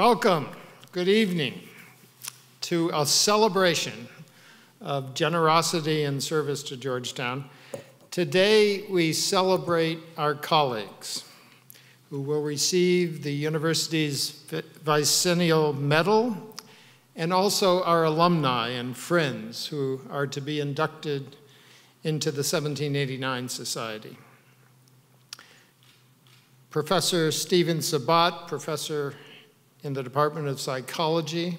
Welcome, good evening, to a celebration of generosity and service to Georgetown. Today we celebrate our colleagues who will receive the university's Bicentennial Medal, and also our alumni and friends who are to be inducted into the 1789 Society. Professor Steven Sabat, professor in the Department of Psychology,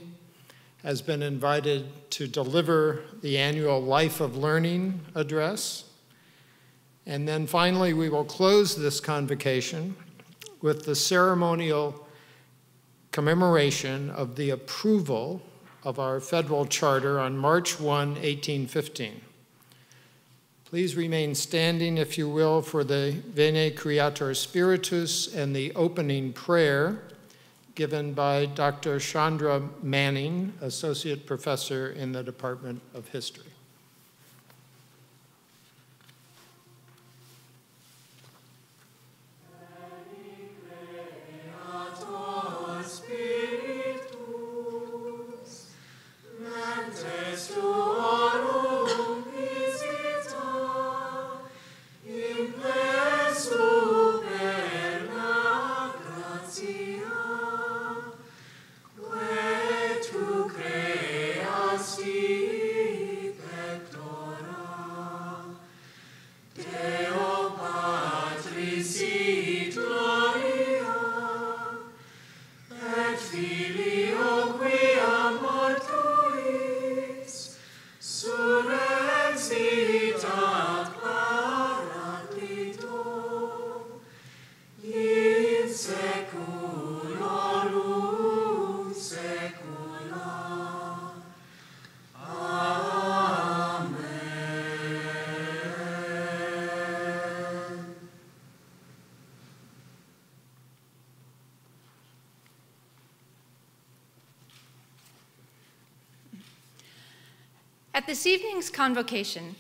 has been invited to deliver the annual Life of Learning address. And then finally, we will close this convocation with the ceremonial commemoration of the approval of our federal charter on March 1, 1815. Please remain standing, if you will, for the Veni Creator Spiritus and the opening prayer given by Dr. Chandra Manning, Associate Professor in the Department of History. At this evening's convocation,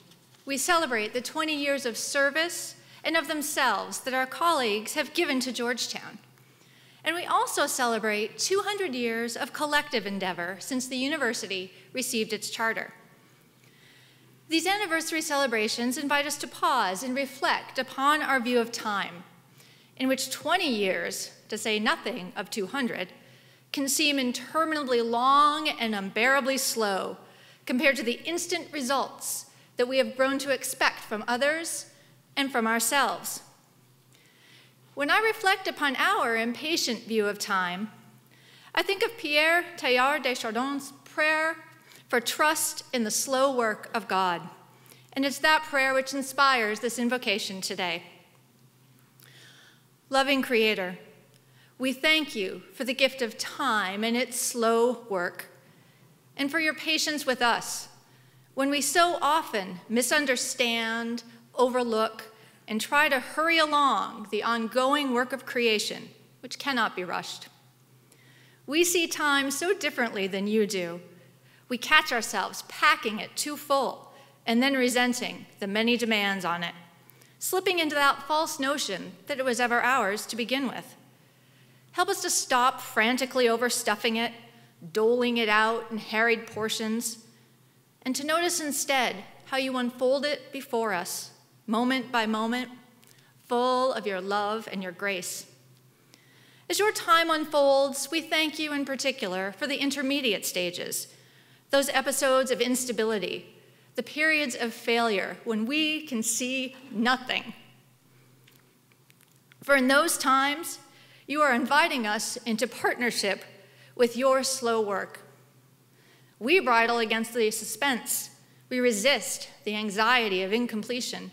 we celebrate the 20 years of service and of themselves that our colleagues have given to Georgetown. And we also celebrate 200 years of collective endeavor since the university received its charter. These anniversary celebrations invite us to pause and reflect upon our view of time, in which 20 years, to say nothing of 200, can seem interminably long and unbearably slow compared to the instant results that we have grown to expect from others and from ourselves. When I reflect upon our impatient view of time, I think of Pierre Teilhard de Chardin's prayer for trust in the slow work of God, and it's that prayer which inspires this invocation today. Loving Creator, we thank you for the gift of time and its slow work, and for your patience with us when we so often misunderstand, overlook, and try to hurry along the ongoing work of creation, which cannot be rushed. We see time so differently than you do. We catch ourselves packing it too full and then resenting the many demands on it, slipping into that false notion that it was ever ours to begin with. Help us to stop frantically overstuffing it, doling it out in harried portions, and to notice instead how you unfold it before us, moment by moment, full of your love and your grace. As your time unfolds, we thank you in particular for the intermediate stages, those episodes of instability, the periods of failure when we can see nothing. For in those times, you are inviting us into partnership with your slow work. We bridle against the suspense. We resist the anxiety of incompletion.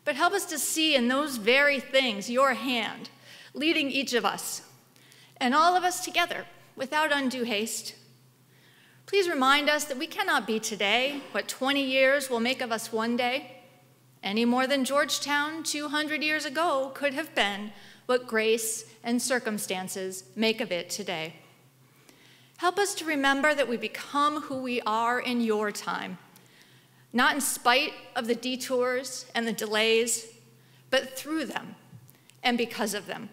But help us to see in those very things your hand leading each of us, and all of us together without undue haste. Please remind us that we cannot be today what 20 years will make of us one day, any more than Georgetown 200 years ago could have been what grace and circumstances make of it today. Help us to remember that we become who we are in your time, not in spite of the detours and the delays, but through them and because of them.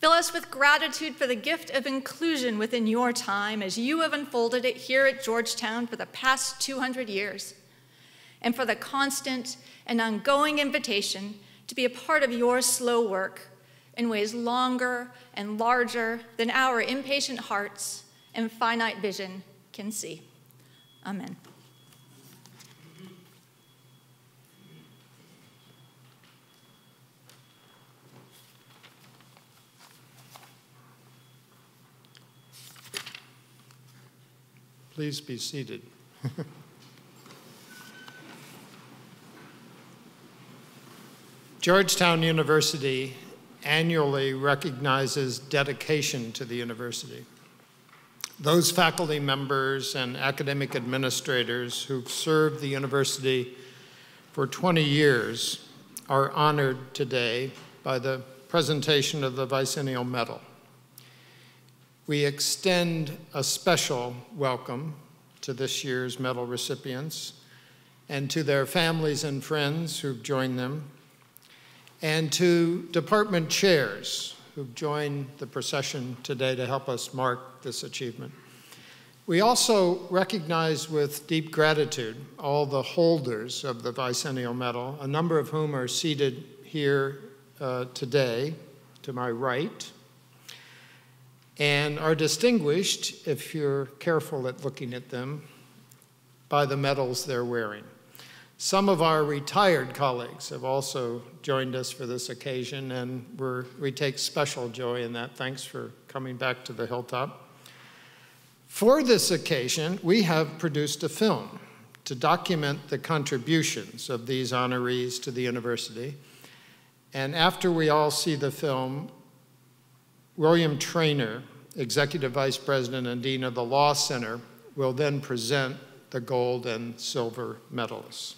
Fill us with gratitude for the gift of inclusion within your time as you have unfolded it here at Georgetown for the past 200 years, and for the constant and ongoing invitation to be a part of your slow work in ways longer and larger than our impatient hearts and finite vision can see. Amen. Please be seated. Georgetown University annually recognizes dedication to the university. Those faculty members and academic administrators who've served the university for 20 years are honored today by the presentation of the Bicentennial Medal. We extend a special welcome to this year's medal recipients and to their families and friends who've joined them, and to department chairs who've joined the procession today to help us mark this achievement. We also recognize with deep gratitude all the holders of the Bicentennial Medal, a number of whom are seated here today to my right, and are distinguished, if you're careful at looking at them, by the medals they're wearing. Some of our retired colleagues have also joined us for this occasion, and we take special joy in that. Thanks for coming back to the Hilltop. For this occasion, we have produced a film to document the contributions of these honorees to the university. And after we all see the film, William Traynor, Executive Vice President and Dean of the Law Center, will then present the gold and silver medals.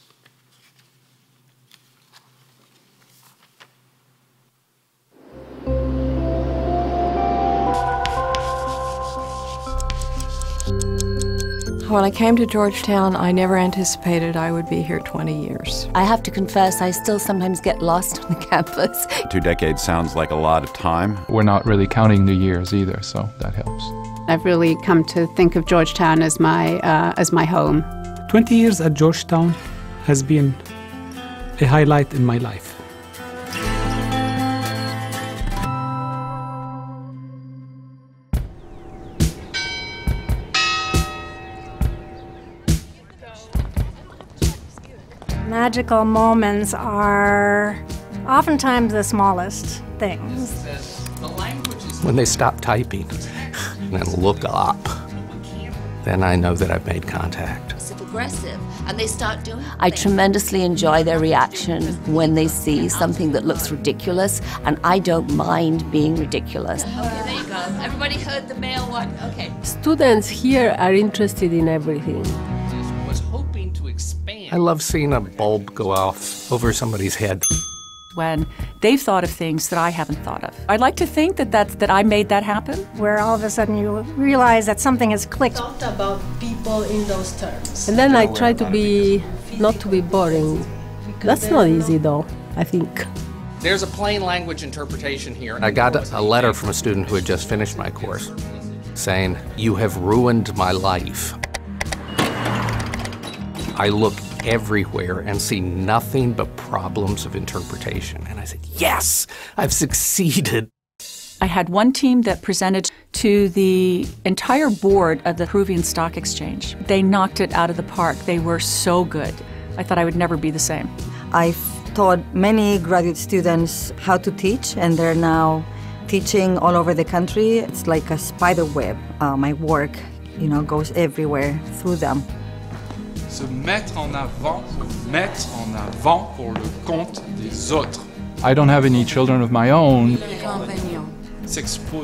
When I came to Georgetown, I never anticipated I would be here 20 years. I have to confess, I still sometimes get lost on the campus. 2 decades sounds like a lot of time. We're not really counting the years either, so that helps. I've really come to think of Georgetown as my home. 20 years at Georgetown has been a highlight in my life. Magical moments are oftentimes the smallest things. When they stop typing and then look up, then I know that I've made contact. Aggressive, and they start doing I tremendously enjoy their reaction when they see something that looks ridiculous, and I don't mind being ridiculous. Okay, there you go. Everybody heard the male one. Okay. Students here are interested in everything. I love seeing a bulb go off over somebody's head. When they've thought of things that I haven't thought of. I'd like to think that I made that happen. Where all of a sudden you realize that something has clicked. Talked about people in those terms. And then I try to be, not to be boring. That's not easy though, I think. There's a plain language interpretation here. I got a letter from a student who had just finished my course saying, "You have ruined my life." I look everywhere and see nothing but problems of interpretation. And I said, yes, I've succeeded. I had one team that presented to the entire board of the Peruvian Stock Exchange. They knocked it out of the park. They were so good. I thought I would never be the same. I've taught many graduate students how to teach, and they're now teaching all over the country. It's like a spider web. My work, goes everywhere through them. Se mettre en avant pour le compte des autres. I don't have any children of my own,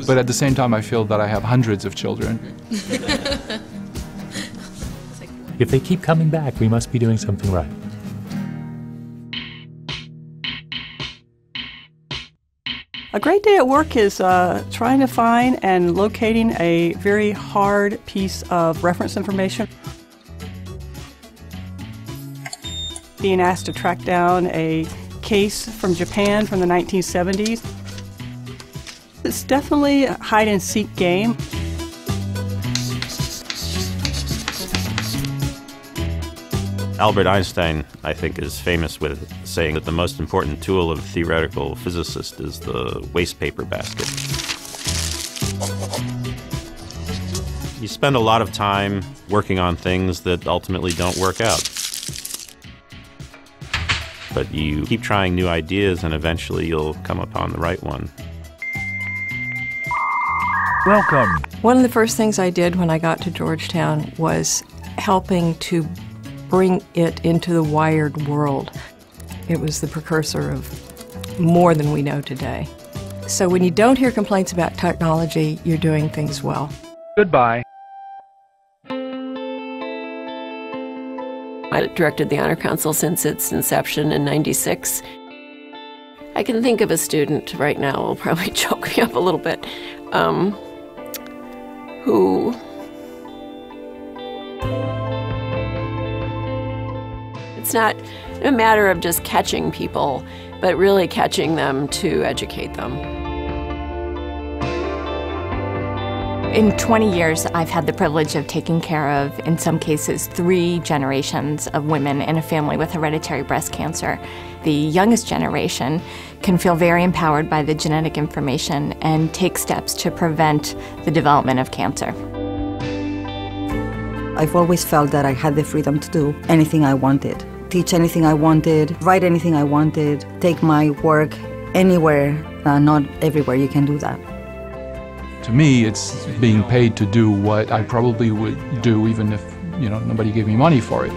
but at the same time I feel that I have hundreds of children. If they keep coming back, we must be doing something right. A great day at work is trying to find and locating a very hard piece of reference information. Being asked to track down a case from Japan from the 1970s. It's definitely a hide-and-seek game. Albert Einstein, I think, is famous with saying that the most important tool of a theoretical physicist is the waste paper basket. You spend a lot of time working on things that ultimately don't work out. But you keep trying new ideas and eventually you'll come upon the right one. Welcome. One of the first things I did when I got to Georgetown was helping to bring it into the wired world. It was the precursor of more than we know today. So when you don't hear complaints about technology, you're doing things well. Goodbye. I directed the Honor Council since its inception in '96. I can think of a student right now, will probably choke me up a little bit, who it's not a matter of just catching people, but really catching them to educate them. In 20 years, I've had the privilege of taking care of, in some cases, 3 generations of women in a family with hereditary breast cancer. The youngest generation can feel very empowered by the genetic information and take steps to prevent the development of cancer. I've always felt that I had the freedom to do anything I wanted, teach anything I wanted, write anything I wanted, take my work anywhere. Not everywhere you can do that. To me, it's being paid to do what I probably would do even if, nobody gave me money for it.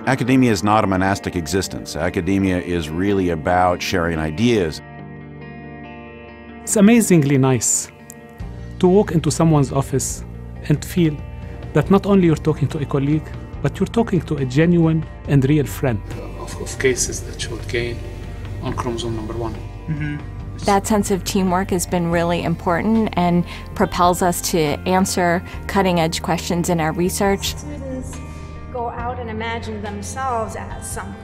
Academia is not a monastic existence. Academia is really about sharing ideas. It's amazingly nice to walk into someone's office and feel that not only you're talking to a colleague, but you're talking to a genuine and real friend. Of cases that showed gain on chromosome number 1. Mm-hmm. That sense of teamwork has been really important and propels us to answer cutting-edge questions in our research. Students go out and imagine themselves as something.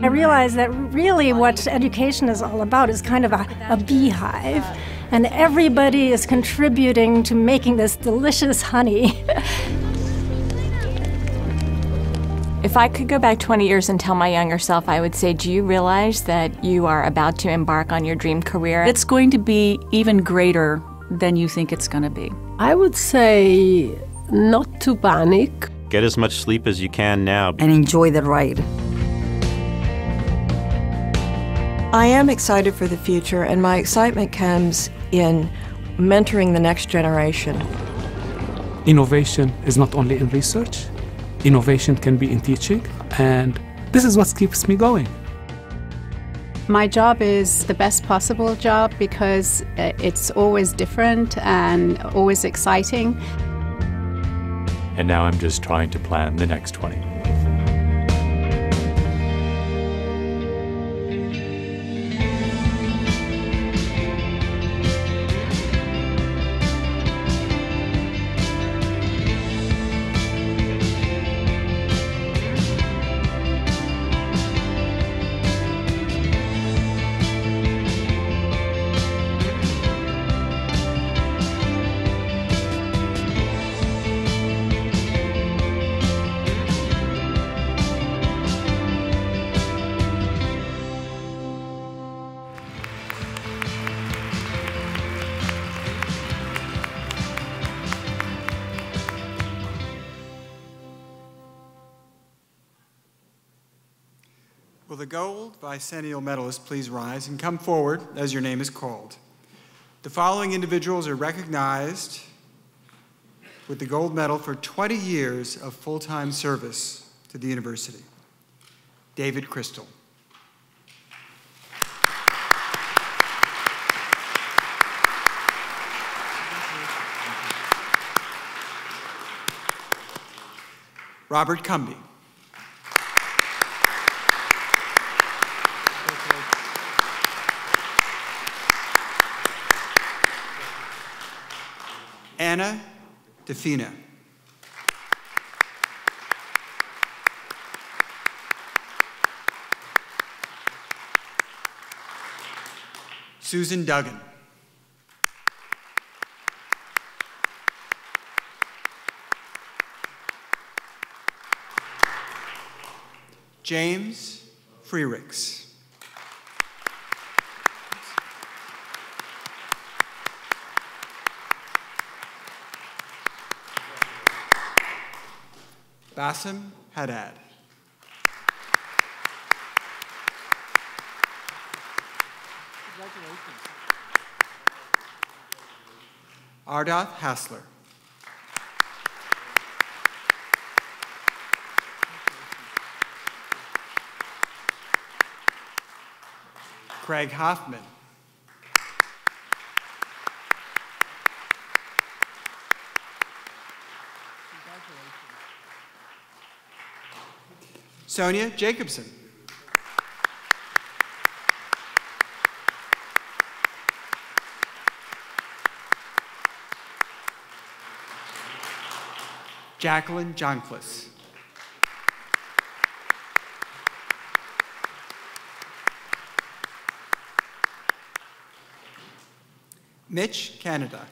I realized that really what education is all about is kind of a beehive, and everybody is contributing to making this delicious honey. If I could go back 20 years and tell my younger self, I would say, do you realize that you are about to embark on your dream career? It's going to be even greater than you think it's going to be. I would say not to panic. Get as much sleep as you can now. And enjoy the ride. I am excited for the future, and my excitement comes in mentoring the next generation. Innovation is not only in research. Innovation can be in teaching, and this is what keeps me going. My job is the best possible job because it's always different and always exciting. And now I'm just trying to plan the next 20. Will the gold bicentennial medalists please rise and come forward as your name is called? The following individuals are recognized with the gold medal for 20 years of full-time service to the university. David Crystal. Robert Cumby. Anna DeFina. Susan Duggan. James Freericks. Bassem Haddad. Ardath Hassler. Craig Hoffman. Sonia Jacobson. Jacqueline Joncliffe. Mitch Canada.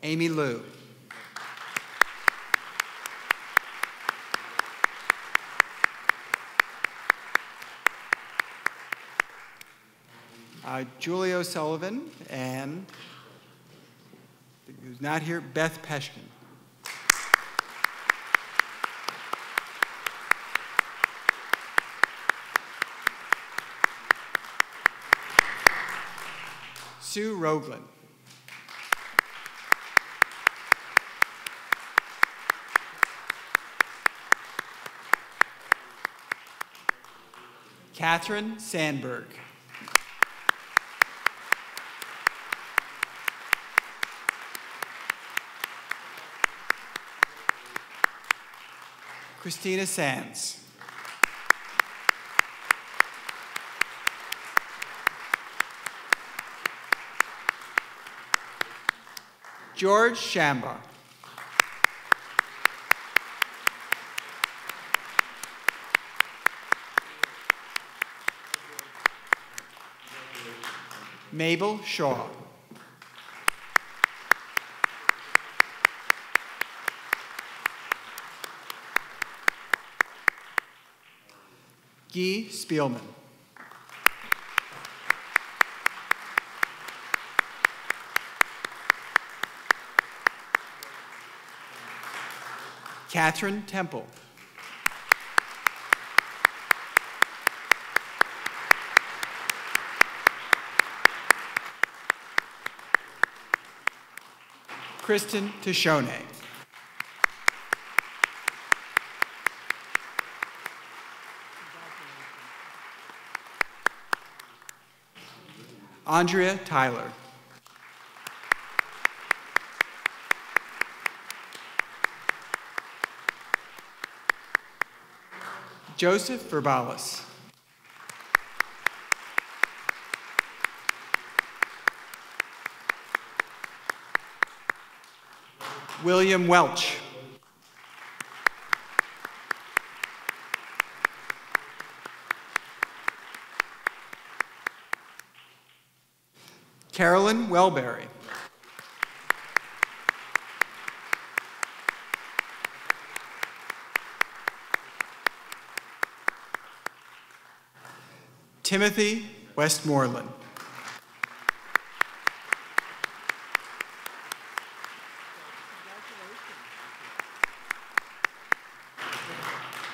Amy Liu. Julie O'Sullivan, and who's not here, Beth Peshkin. Sue Roglin. Catherine Sandberg. Christina Sands. George Shambar. Mabel Shaw. Guy Spielman. Catherine Temple. Kristen Tishone. Andrea Tyler. Joseph Verbalis. William Welch. Carolyn Welberry. Timothy Westmoreland.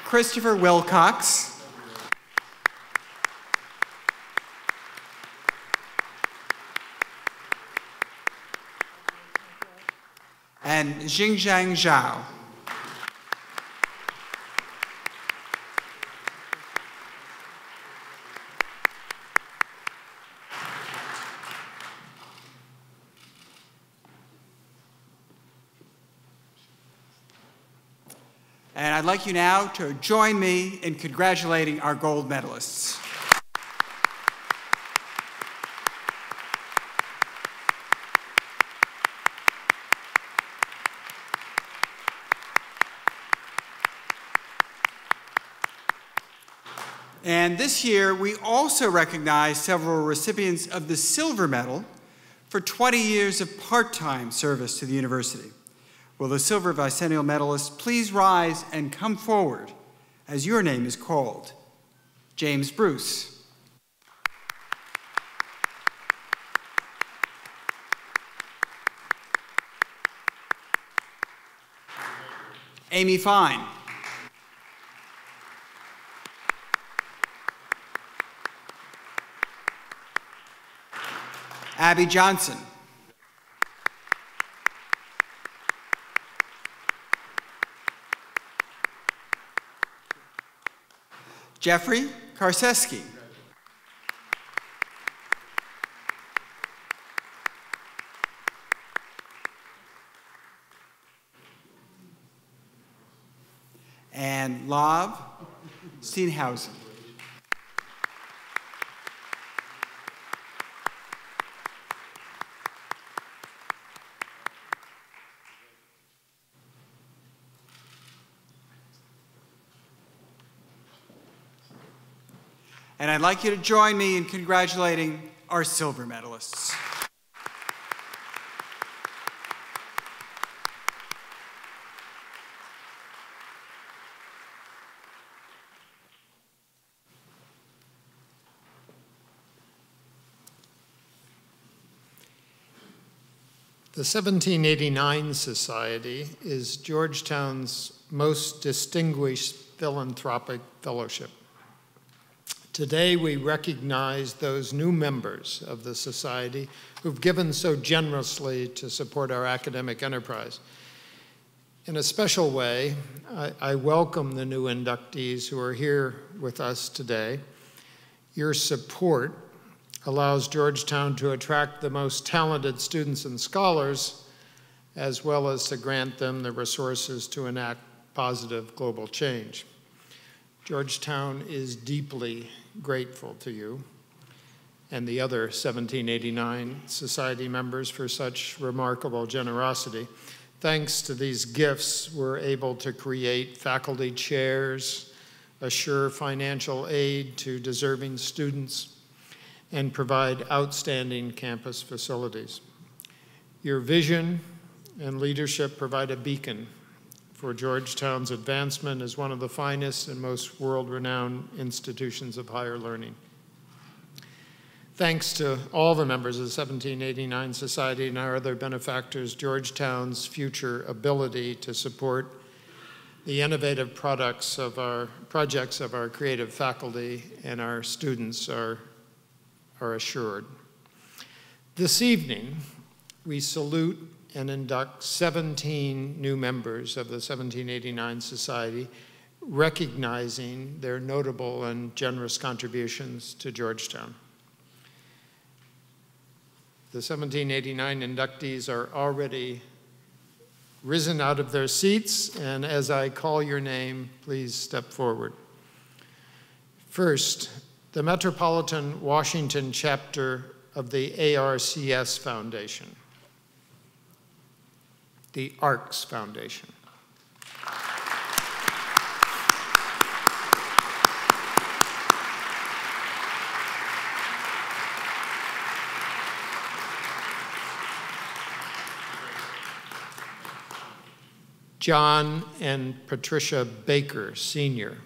Christopher Wilcox. And Xingjiang Zhao. And I'd like you now to join me in congratulating our gold medalists. And this year, we also recognize several recipients of the Silver Medal for 20 years of part-time service to the university. Will the Silver Bicentennial Medalists please rise and come forward as your name is called? James Bruce. Amy Fine. Abby Johnson. Jeffrey Karseski. And Lav Steenhausen. And I'd like you to join me in congratulating our silver medalists. The 1789 Society is Georgetown's most distinguished philanthropic fellowship. Today, we recognize those new members of the Society who've given so generously to support our academic enterprise. In a special way, I welcome the new inductees who are here with us today. Your support allows Georgetown to attract the most talented students and scholars, as well as to grant them the resources to enact positive global change. Georgetown is deeply grateful to you and the other 1789 Society members for such remarkable generosity. Thanks to these gifts, we're able to create faculty chairs, assure financial aid to deserving students, and provide outstanding campus facilities. Your vision and leadership provide a beacon for Georgetown's advancement as one of the finest and most world-renowned institutions of higher learning. Thanks to all the members of the 1789 Society and our other benefactors, Georgetown's future ability to support the innovative projects of our creative faculty and our students are assured. This evening, we salute and induct 17 new members of the 1789 Society, recognizing their notable and generous contributions to Georgetown. The 1789 inductees are already risen out of their seats, and as I call your name, please step forward. First, the Metropolitan Washington chapter of the ARCS Foundation, the ARCS Foundation. John and Patricia Baker, Sr.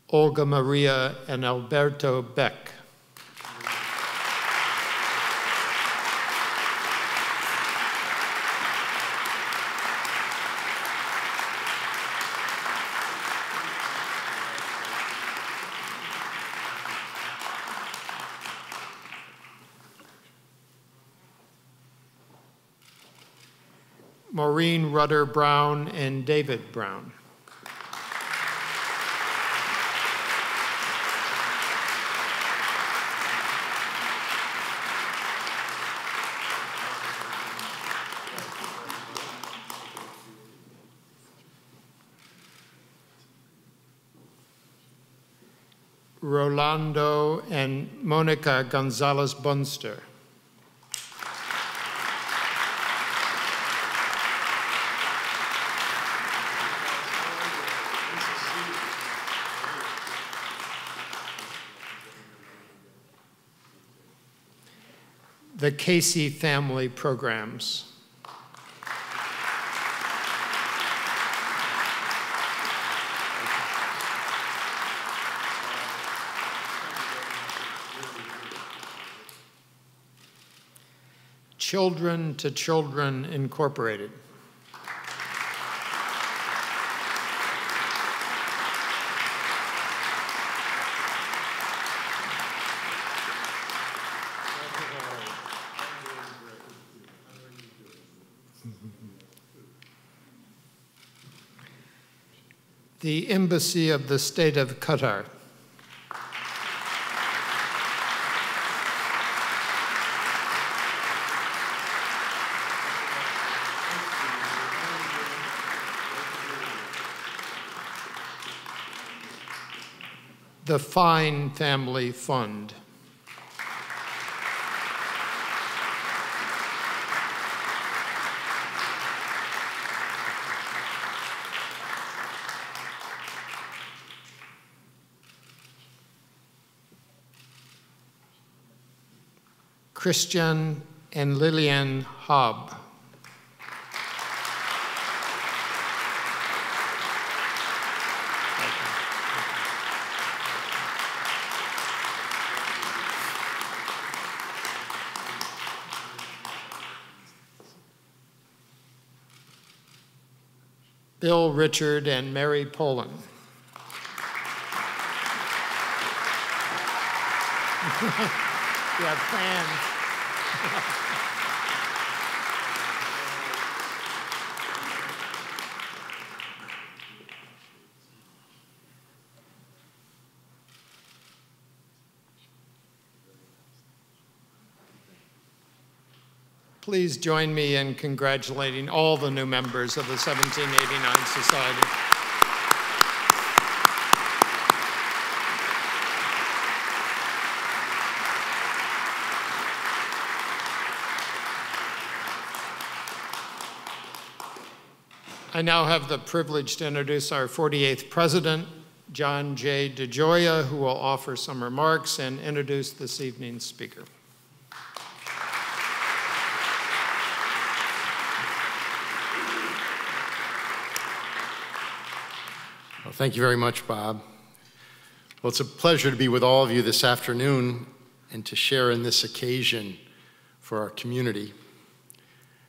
Olga Maria and Alberto Beck. Maureen Rudder Brown and David Brown. Rolando and Monica Gonzalez Bunster. The Casey Family Programs. Children to Children Incorporated. The Embassy of the State of Qatar. The Fine Family Fund. Christian and Lillian Hobb. Bill, Richard, and Mary Poland. You have fans. Please join me in congratulating all the new members of the 1789 Society. I now have the privilege to introduce our 48th president, John J. DeGioia, who will offer some remarks and introduce this evening's speaker. Well, thank you very much, Bob. Well, it's a pleasure to be with all of you this afternoon and to share in this occasion for our community.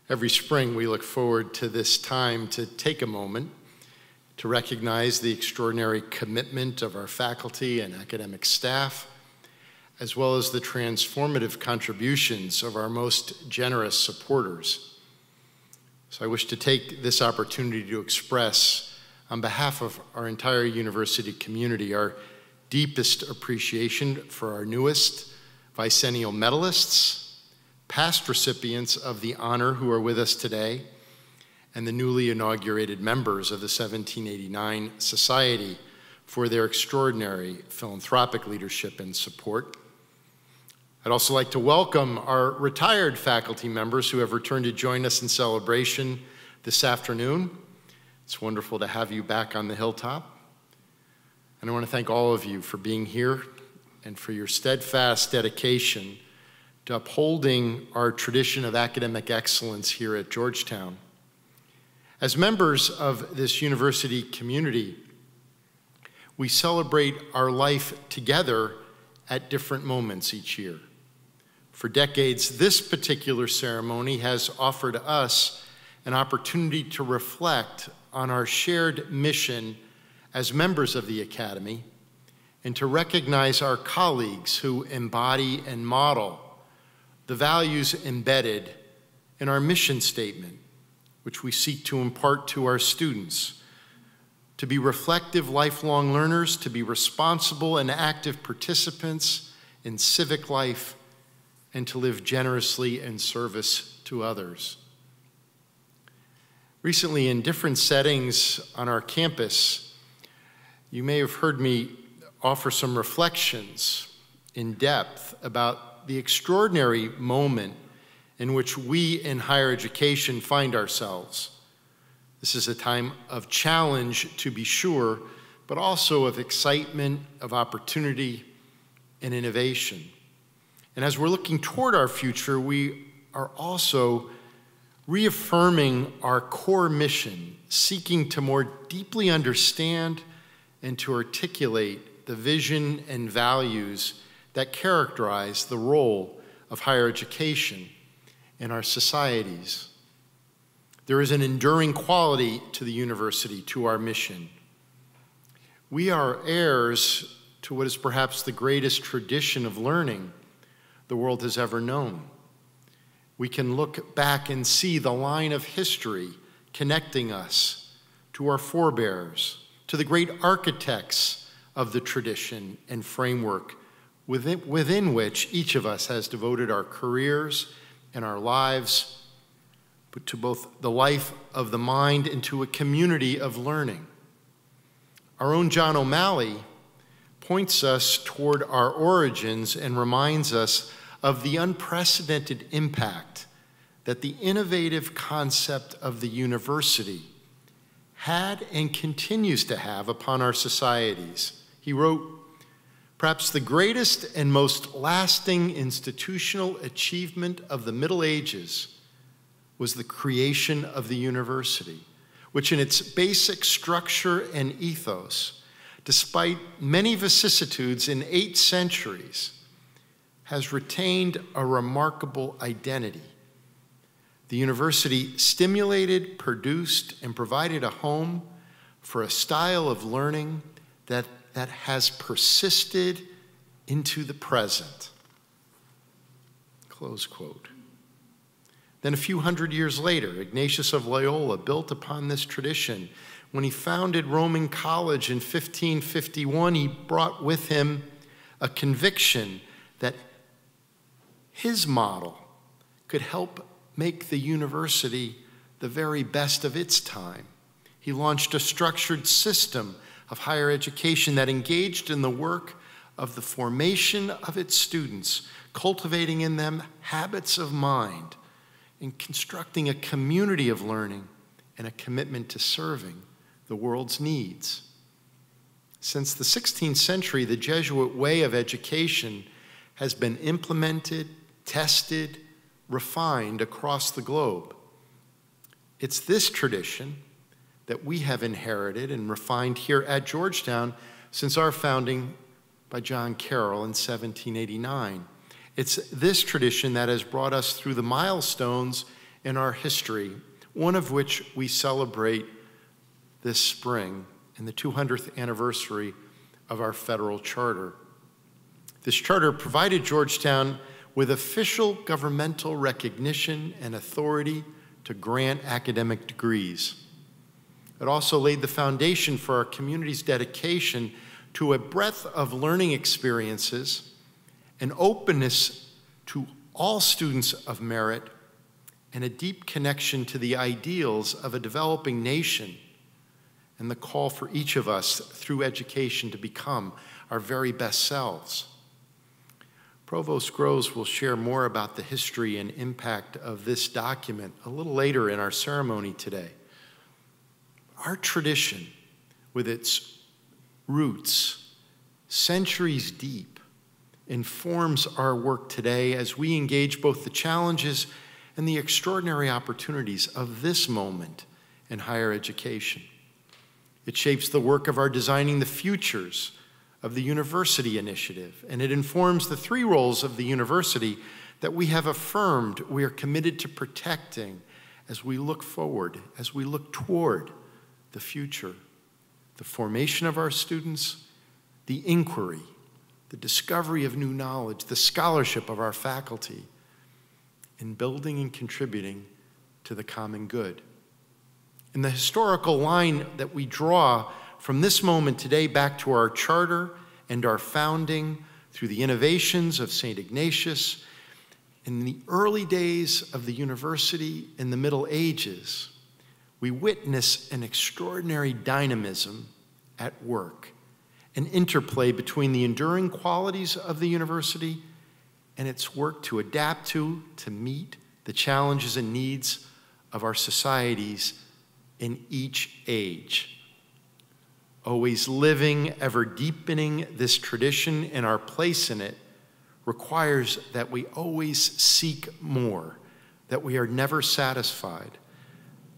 Every spring, we look forward to this time to take a moment to recognize the extraordinary commitment of our faculty and academic staff, as well as the transformative contributions of our most generous supporters. So I wish to take this opportunity to express, on behalf of our entire university community, our deepest appreciation for our newest bicentennial medalists, past recipients of the honor who are with us today, and the newly inaugurated members of the 1789 Society for their extraordinary philanthropic leadership and support. I'd also like to welcome our retired faculty members who have returned to join us in celebration this afternoon. It's wonderful to have you back on the hilltop. And I want to thank all of you for being here and for your steadfast dedication to upholding our tradition of academic excellence here at Georgetown. As members of this university community, we celebrate our life together at different moments each year. For decades, this particular ceremony has offered us an opportunity to reflect on our shared mission as members of the Academy and to recognize our colleagues who embody and model the values embedded in our mission statement, which we seek to impart to our students, to be reflective, lifelong learners, to be responsible and active participants in civic life, and to live generously in service to others. Recently, in different settings on our campus, you may have heard me offer some reflections in depth about the extraordinary moment in which we in higher education find ourselves. This is a time of challenge, to be sure, but also of excitement, of opportunity, and innovation. And as we're looking toward our future, we are also reaffirming our core mission, seeking to more deeply understand and to articulate the vision and values that characterize the role of higher education in our societies. There is an enduring quality to the university, to our mission. We are heirs to what is perhaps the greatest tradition of learning the world has ever known. We can look back and see the line of history connecting us to our forebears, to the great architects of the tradition and framework within which each of us has devoted our careers and our lives, but to both the life of the mind and to a community of learning. Our own John O'Malley points us toward our origins and reminds us of the unprecedented impact that the innovative concept of the university had and continues to have upon our societies. He wrote, "Perhaps the greatest and most lasting institutional achievement of the Middle Ages was the creation of the university, which in its basic structure and ethos, despite many vicissitudes in 8 centuries, has retained a remarkable identity. The university stimulated, produced, and provided a home for a style of learning that has persisted into the present." Close quote. Then a few hundred years later, Ignatius of Loyola built upon this tradition. When he founded Roman College in 1551, he brought with him a conviction that his model could help make the university the very best of its time. He launched a structured system of higher education that engaged in the work of the formation of its students, cultivating in them habits of mind, and constructing a community of learning and a commitment to serving the world's needs. Since the 16th century, the Jesuit way of education has been implemented, tested, refined across the globe. It's this tradition that we have inherited and refined here at Georgetown since our founding by John Carroll in 1789. It's this tradition that has brought us through the milestones in our history, one of which we celebrate this spring in the 200th anniversary of our federal charter. This charter provided Georgetown with official governmental recognition and authority to grant academic degrees. It also laid the foundation for our community's dedication to a breadth of learning experiences, an openness to all students of merit, and a deep connection to the ideals of a developing nation, and the call for each of us through education to become our very best selves. Provost Groves will share more about the history and impact of this document a little later in our ceremony today. Our tradition, with its roots centuries deep, informs our work today as we engage both the challenges and the extraordinary opportunities of this moment in higher education. It shapes the work of our Designing the Futures of the University Initiative, and it informs the 3 roles of the university that we have affirmed we are committed to protecting as we look forward, as we look toward the future: the formation of our students, the inquiry, the discovery of new knowledge, the scholarship of our faculty, in building and contributing to the common good. And the historical line that we draw from this moment today back to our charter and our founding through the innovations of St. Ignatius in the early days of the university in the Middle Ages, we witness an extraordinary dynamism at work, an interplay between the enduring qualities of the university and its work to adapt to meet the challenges and needs of our societies in each age. Always living, ever deepening this tradition and our place in it requires that we always seek more, that we are never satisfied.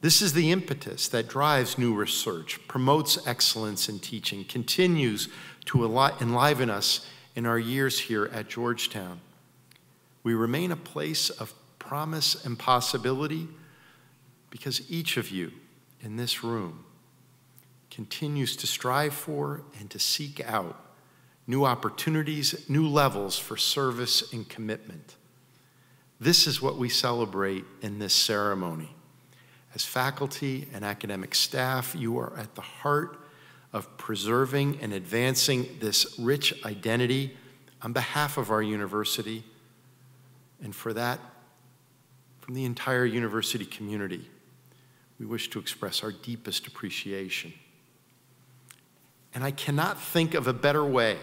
This is the impetus that drives new research, promotes excellence in teaching, continues to enliven us in our years here at Georgetown. We remain a place of promise and possibility because each of you in this room continues to strive for and to seek out new opportunities, new levels for service and commitment. This is what we celebrate in this ceremony. As faculty and academic staff, you are at the heart of preserving and advancing this rich identity on behalf of our university, and for that, from the entire university community, we wish to express our deepest appreciation. And I cannot think of a better way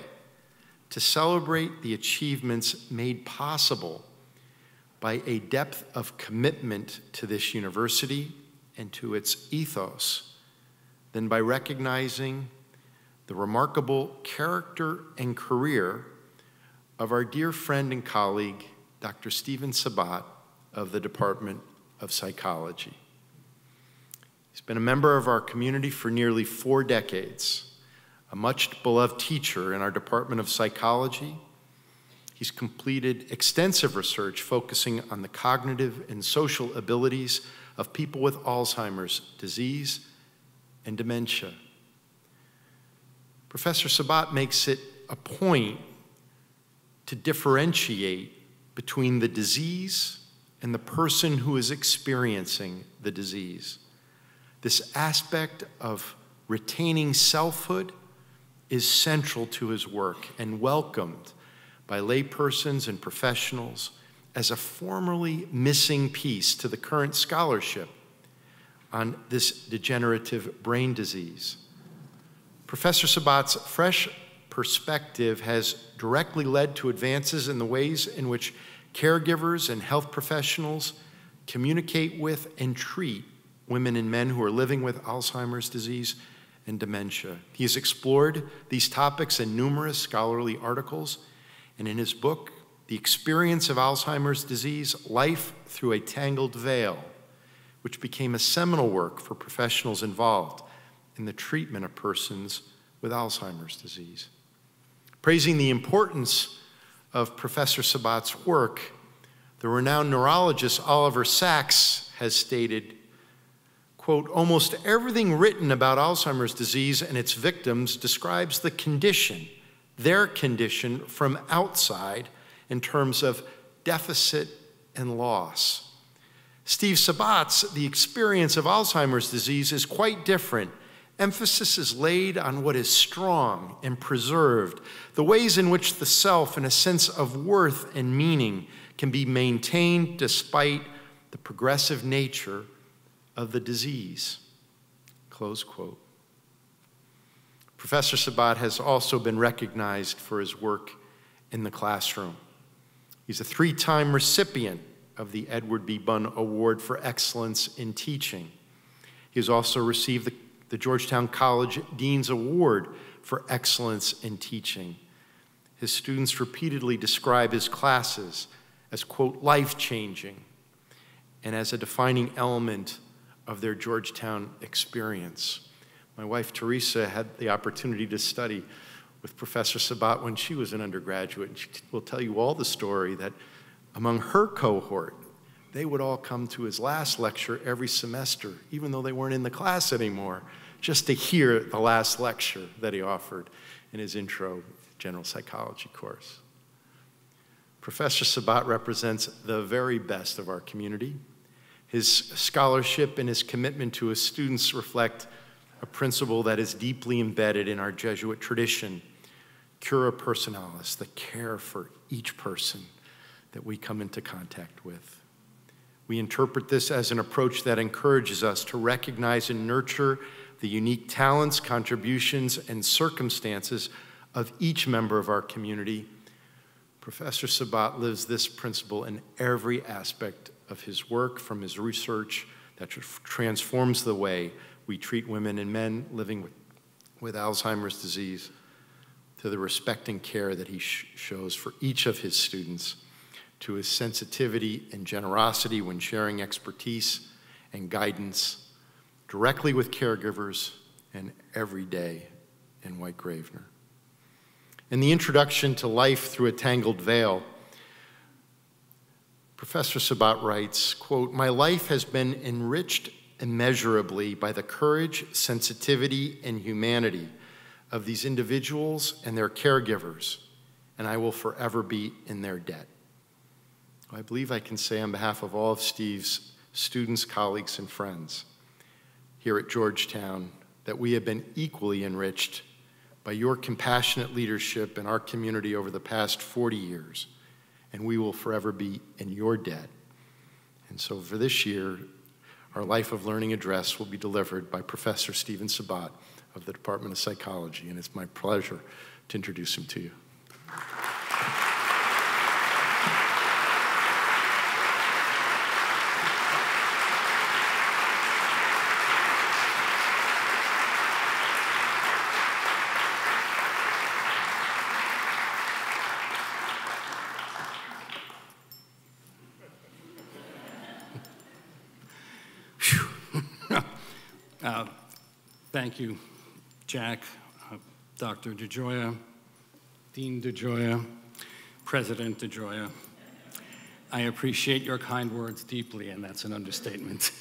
to celebrate the achievements made possible by a depth of commitment to this university and to its ethos than by recognizing the remarkable character and career of our dear friend and colleague, Dr. Steven Sabat of the Department of Psychology. He's been a member of our community for nearly 4 decades, a much beloved teacher in our Department of Psychology. He's completed extensive research focusing on the cognitive and social abilities of people with Alzheimer's disease and dementia. Professor Sabat makes it a point to differentiate between the disease and the person who is experiencing the disease. This aspect of retaining selfhood is central to his work and welcomed by laypersons and professionals as a formerly missing piece to the current scholarship on this degenerative brain disease. Professor Sabat's fresh perspective has directly led to advances in the ways in which caregivers and health professionals communicate with and treat women and men who are living with Alzheimer's disease and dementia. He has explored these topics in numerous scholarly articles, and in his book, The Experience of Alzheimer's Disease, Life Through a Tangled Veil, which became a seminal work for professionals involved in the treatment of persons with Alzheimer's disease. Praising the importance of Professor Sabat's work, the renowned neurologist Oliver Sacks has stated, quote, "Almost everything written about Alzheimer's disease and its victims describes the condition, their condition from outside in terms of deficit and loss. Steve Sabat's The Experience of Alzheimer's Disease is quite different. Emphasis is laid on what is strong and preserved, the ways in which the self and a sense of worth and meaning can be maintained despite the progressive nature of the disease," close quote. Professor Sabat has also been recognized for his work in the classroom. He's a 3-time recipient of the Edward B. Bunn Award for Excellence in Teaching. He has also received the Georgetown College Dean's Award for Excellence in Teaching. His students repeatedly describe his classes as, quote, life-changing and as a defining element of their Georgetown experience. My wife, Teresa, had the opportunity to study with Professor Sabat when she was an undergraduate, and she will tell you all the story that among her cohort, they would all come to his last lecture every semester, even though they weren't in the class anymore, just to hear the last lecture that he offered in his intro general psychology course. Professor Sabat represents the very best of our community. His scholarship and his commitment to his students reflect a principle that is deeply embedded in our Jesuit tradition, cura personalis, the care for each person that we come into contact with. We interpret this as an approach that encourages us to recognize and nurture the unique talents, contributions, and circumstances of each member of our community, Professor Sabat lives this principle in every aspect of his work, from his research that transforms the way we treat women and men living with Alzheimer's disease, to the respect and care that he shows for each of his students, to his sensitivity and generosity when sharing expertise and guidance directly with caregivers and every day in White Gravener. In the introduction to Life Through a Tangled Veil, Professor Sabat writes, quote, "My life has been enriched immeasurably by the courage, sensitivity, and humanity of these individuals and their caregivers, and I will forever be in their debt." I believe I can say on behalf of all of Steve's students, colleagues, and friends here at Georgetown that we have been equally enriched by your compassionate leadership in our community over the past 40 years, and we will forever be in your debt. And so for this year, our Life of Learning address will be delivered by Professor Steven Sabat of the Department of Psychology, and it's my pleasure to introduce him to you. Thank you, Jack, Dr. DeGioia, Dean DeGioia, President DeGioia. I appreciate your kind words deeply, and that's an understatement.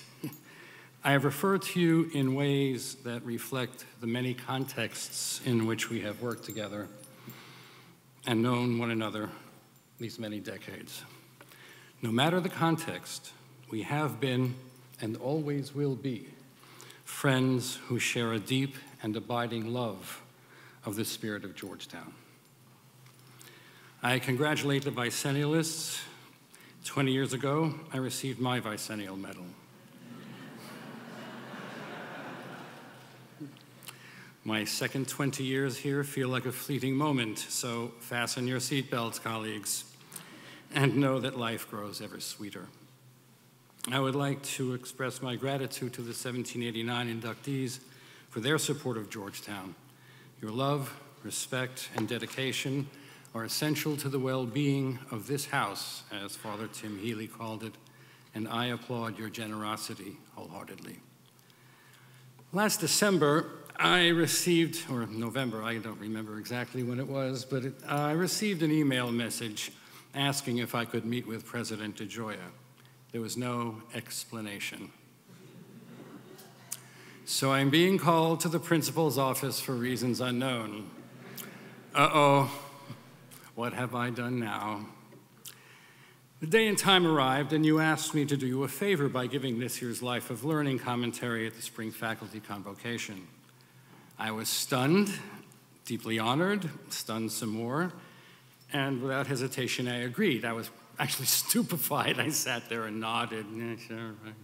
I have referred to you in ways that reflect the many contexts in which we have worked together and known one another these many decades. No matter the context, we have been and always will be friends who share a deep and abiding love of the spirit of Georgetown. I congratulate the bicentennialists. 20 years ago, I received my bicentennial medal. My second 20 years here feel like a fleeting moment, so fasten your seatbelts, colleagues, and know that life grows ever sweeter. I would like to express my gratitude to the 1789 inductees for their support of Georgetown. Your love, respect, and dedication are essential to the well-being of this house, as Father Tim Healy called it, and I applaud your generosity wholeheartedly. Last December, I received, or November, I don't remember exactly when it was, but I received an email message asking if I could meet with President DeGioia. There was no explanation. So I'm being called to the principal's office for reasons unknown. Uh-oh, what have I done now? The day and time arrived, and you asked me to do you a favor by giving this year's Life of Learning commentary at the Spring Faculty Convocation. I was stunned, deeply honored, stunned some more, and without hesitation, I agreed. I was actually stupefied. I sat there and nodded. Yeah, sure, right.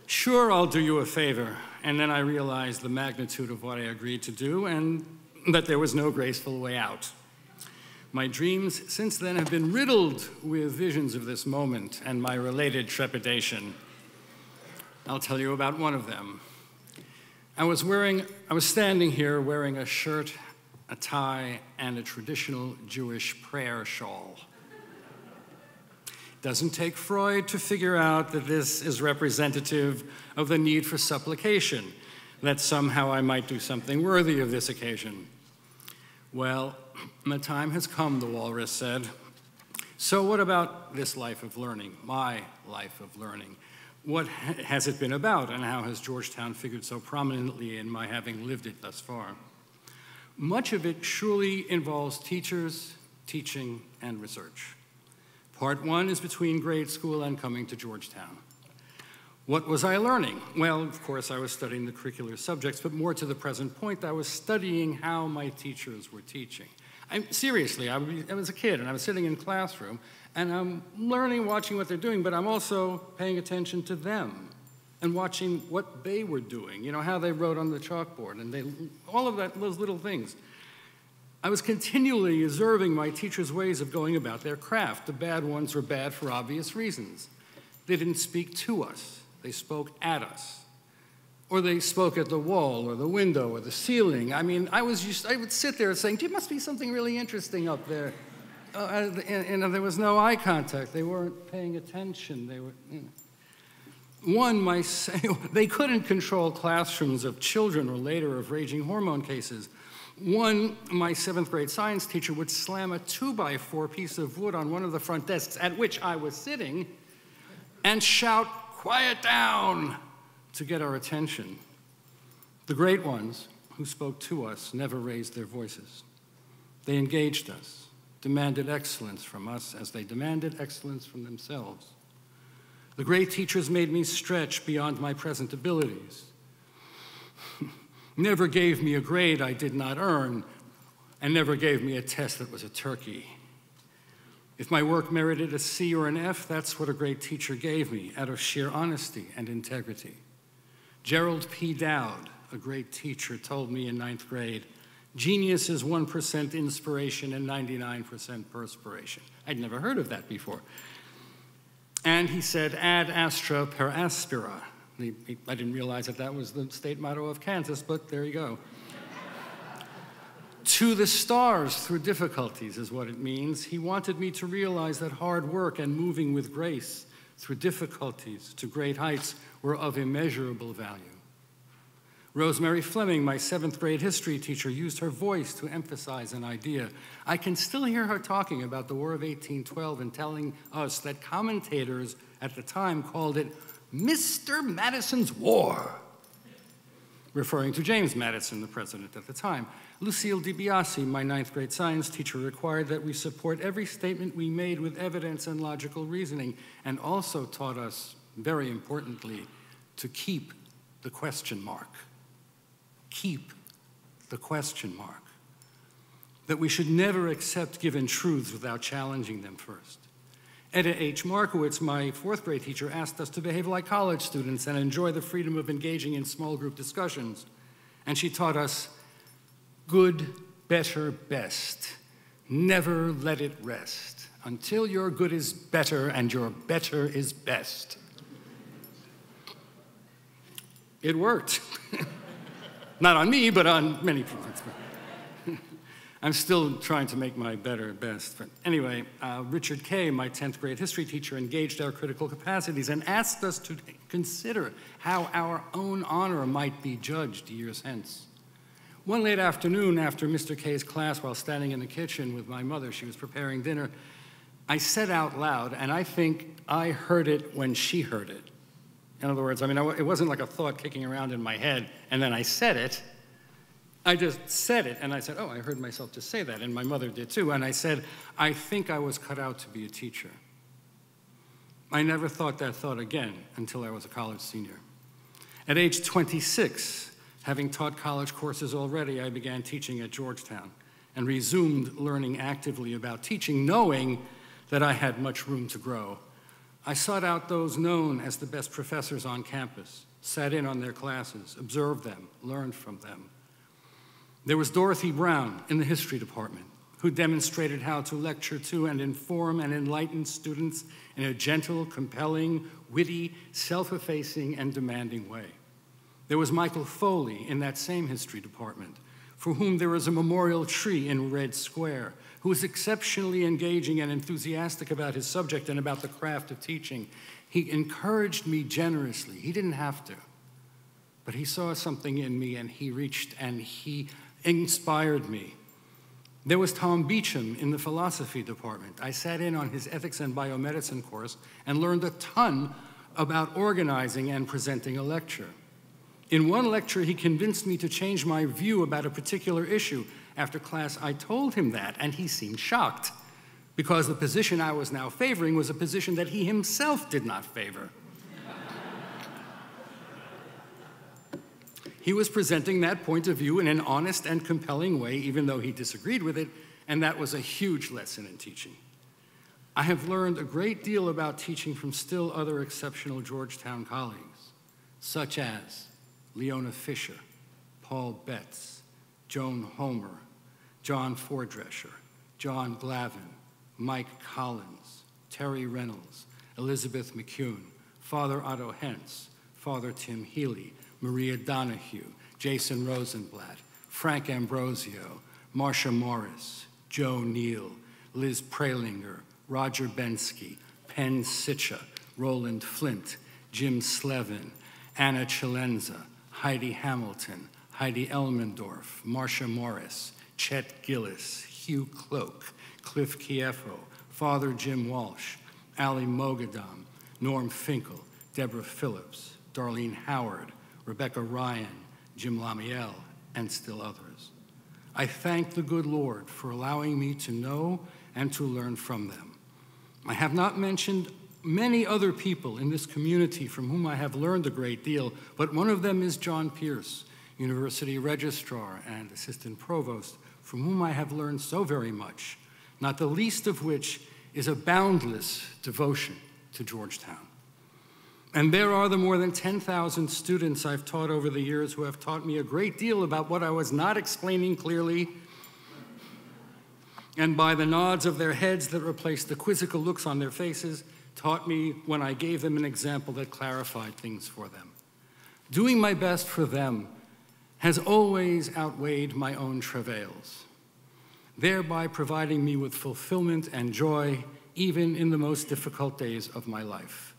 Sure, I'll do you a favor. And then I realized the magnitude of what I agreed to do and that there was no graceful way out. My dreams since then have been riddled with visions of this moment and my related trepidation. I'll tell you about one of them. I was standing here wearing a shirt, a tie, and a traditional Jewish prayer shawl. Doesn't take Freud to figure out that this is representative of the need for supplication, that somehow I might do something worthy of this occasion. Well, the time has come, the walrus said. So what about this life of learning, my life of learning? What has it been about, and how has Georgetown figured so prominently in my having lived it thus far? Much of it surely involves teachers, teaching, and research. Part one is between grade school and coming to Georgetown. What was I learning? Well, of course, I was studying the curricular subjects, but more to the present point, I was studying how my teachers were teaching. Seriously, I was a kid, and I was sitting in a classroom, and I'm learning, watching what they're doing, but I'm also paying attention to them and watching what they were doing, you know, how they wrote on the chalkboard, and all of that, those little things. I was continually observing my teachers' ways of going about their craft. The bad ones were bad for obvious reasons. They didn't speak to us, they spoke at us. Or they spoke at the wall or the window or the ceiling. I mean, I would sit there saying, there must be something really interesting up there. And there was no eye contact. They weren't paying attention. They were, you know. They couldn't control classrooms of children or later of raging hormone cases. My 7th grade science teacher would slam a 2x4 piece of wood on one of the front desks at which I was sitting and shout, "Quiet down," to get our attention. The great ones who spoke to us never raised their voices. They engaged us, demanded excellence from us as they demanded excellence from themselves. The great teachers made me stretch beyond my present abilities, never gave me a grade I did not earn, and never gave me a test that was a turkey. If my work merited a C or an F, that's what a great teacher gave me, out of sheer honesty and integrity. Gerald P. Dowd, a great teacher, told me in 9th grade, genius is 1% inspiration and 99% perspiration. I'd never heard of that before. And he said, ad astra per aspera. I didn't realize that was the state motto of Kansas, but there you go. To the stars through difficulties is what it means. He wanted me to realize that hard work and moving with grace through difficulties to great heights were of immeasurable value. Rosemary Fleming, my 7th grade history teacher, used her voice to emphasize an idea. I can still hear her talking about the War of 1812 and telling us that commentators at the time called it Mr. Madison's War, referring to James Madison, the president at the time. Lucille DiBiase, my 9th grade science teacher, required that we support every statement we made with evidence and logical reasoning, and also taught us, very importantly, to keep the question mark. Keep the question mark. That we should never accept given truths without challenging them first. Etta H. Markowitz, my 4th grade teacher, asked us to behave like college students and enjoy the freedom of engaging in small group discussions. And she taught us, good, better, best. Never let it rest until your good is better and your better is best. It worked. Not on me, but on many people. I'm still trying to make my better best. But anyway, Richard Kay, my 10th grade history teacher, engaged our critical capacities and asked us to consider how our own honor might be judged years hence. One late afternoon after Mr. Kay's class, while standing in the kitchen with my mother, she was preparing dinner, I said out loud, and I think I heard it when she heard it. In other words, I mean, it wasn't like a thought kicking around in my head, and then I said it. I just said it, and I said, oh, I heard myself just say that, and my mother did too. And I said, I think I was cut out to be a teacher. I never thought that thought again until I was a college senior. At age 26, having taught college courses already, I began teaching at Georgetown and resumed learning actively about teaching, knowing that I had much room to grow. I sought out those known as the best professors on campus, sat in on their classes, observed them, learned from them. There was Dorothy Brown in the history department, who demonstrated how to lecture to and inform and enlighten students in a gentle, compelling, witty, self-effacing, and demanding way. There was Michael Foley in that same history department, for whom there is a memorial tree in Red Square, who was exceptionally engaging and enthusiastic about his subject and about the craft of teaching. He encouraged me generously. He didn't have to, but he saw something in me, and he reached and he inspired me. There was Tom Beecham in the philosophy department. I sat in on his ethics and biomedicine course and learned a ton about organizing and presenting a lecture. In one lecture, he convinced me to change my view about a particular issue. After class, I told him that, and he seemed shocked, because the position I was now favoring was a position that he himself did not favor. He was presenting that point of view in an honest and compelling way, even though he disagreed with it, and that was a huge lesson in teaching. I have learned a great deal about teaching from still other exceptional Georgetown colleagues. such as Leona Fisher, Paul Betts, Joan Homer, John Fordresher, John Glavin, Mike Collins, Terry Reynolds, Elizabeth McCune, Father Otto Hentz, Father Tim Healy, Maria Donahue, Jason Rosenblatt, Frank Ambrosio, Marcia Morris, Joe Neal, Liz Pralinger, Roger Bensky, Penn Sitcha, Roland Flint, Jim Slevin, Anna Chilenza, Heidi Hamilton, Heidi Elmendorf, Marcia Morris, Chet Gillis, Hugh Cloak, Cliff Kiefo, Father Jim Walsh, Ali Mogadam, Norm Finkel, Deborah Phillips, Darlene Howard, Rebecca Ryan, Jim Lamiel, and still others. I thank the good Lord for allowing me to know and to learn from them. I have not mentioned many other people in this community from whom I have learned a great deal, but one of them is John Pierce, University Registrar and Assistant Provost, from whom I have learned so very much, not the least of which is a boundless devotion to Georgetown. And there are the more than 10,000 students I've taught over the years who have taught me a great deal about what I was not explaining clearly, and by the nods of their heads that replaced the quizzical looks on their faces, taught me when I gave them an example that clarified things for them. Doing my best for them has always outweighed my own travails, thereby providing me with fulfillment and joy even in the most difficult days of my life.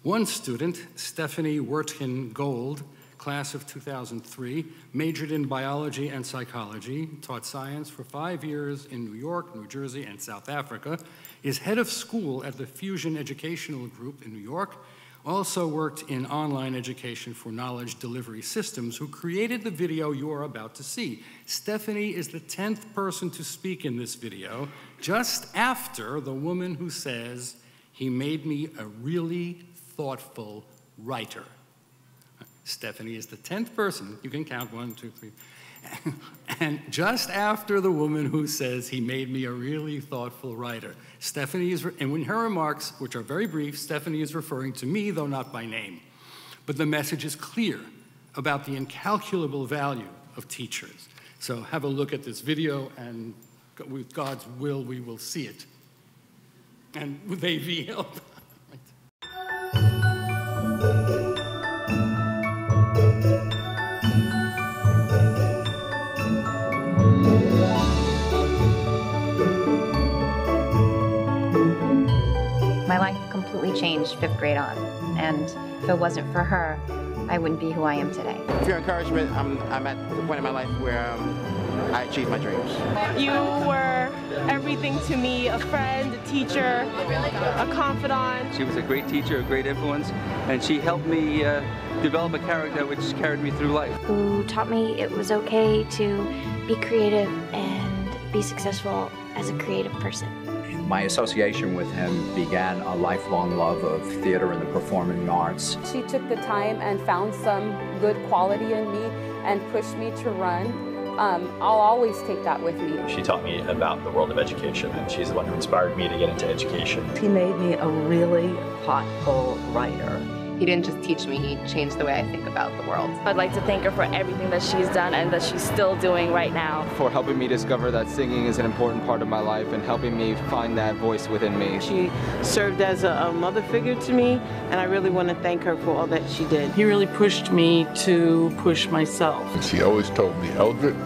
One student, Stephanie Wertgen Gold, class of 2003, majored in biology and psychology, taught science for 5 years in New York, New Jersey, and South Africa, is head of school at the Fusion Educational Group in New York, also worked in online education for Knowledge Delivery Systems, who created the video you are about to see. Stephanie is the 10th person to speak in this video, just after the woman who says, "He made me a really thoughtful writer." Stephanie is the 10th person, you can count 1, 2, 3, and just after the woman who says, "He made me a really thoughtful writer." Stephanie is, and in her remarks, which are very brief, Stephanie is referring to me, though not by name. But the message is clear about the incalculable value of teachers. So have a look at this video, and with God's will, we will see it. And with AV help. My life completely changed 5th grade on, and if it wasn't for her, I wouldn't be who I am today. With your encouragement, I'm at the point in my life where I achieved my dreams. You were everything to me, a friend, a teacher, a confidant. She was a great teacher, a great influence, and she helped me develop a character which carried me through life. Who taught me it was okay to be creative and be successful as a creative person. My association with him began a lifelong love of theater and the performing arts. She took the time and found some good quality in me and pushed me to run. I'll always take that with me. She taught me about the world of education, and she's the one who inspired me to get into education. He made me a really thoughtful writer. He didn't just teach me, he changed the way I think about the world. I'd like to thank her for everything that she's done and that she's still doing right now. For helping me discover that singing is an important part of my life and helping me find that voice within me. She served as a mother figure to me, and I really want to thank her for all that she did. He really pushed me to push myself. She always told me, Eldred,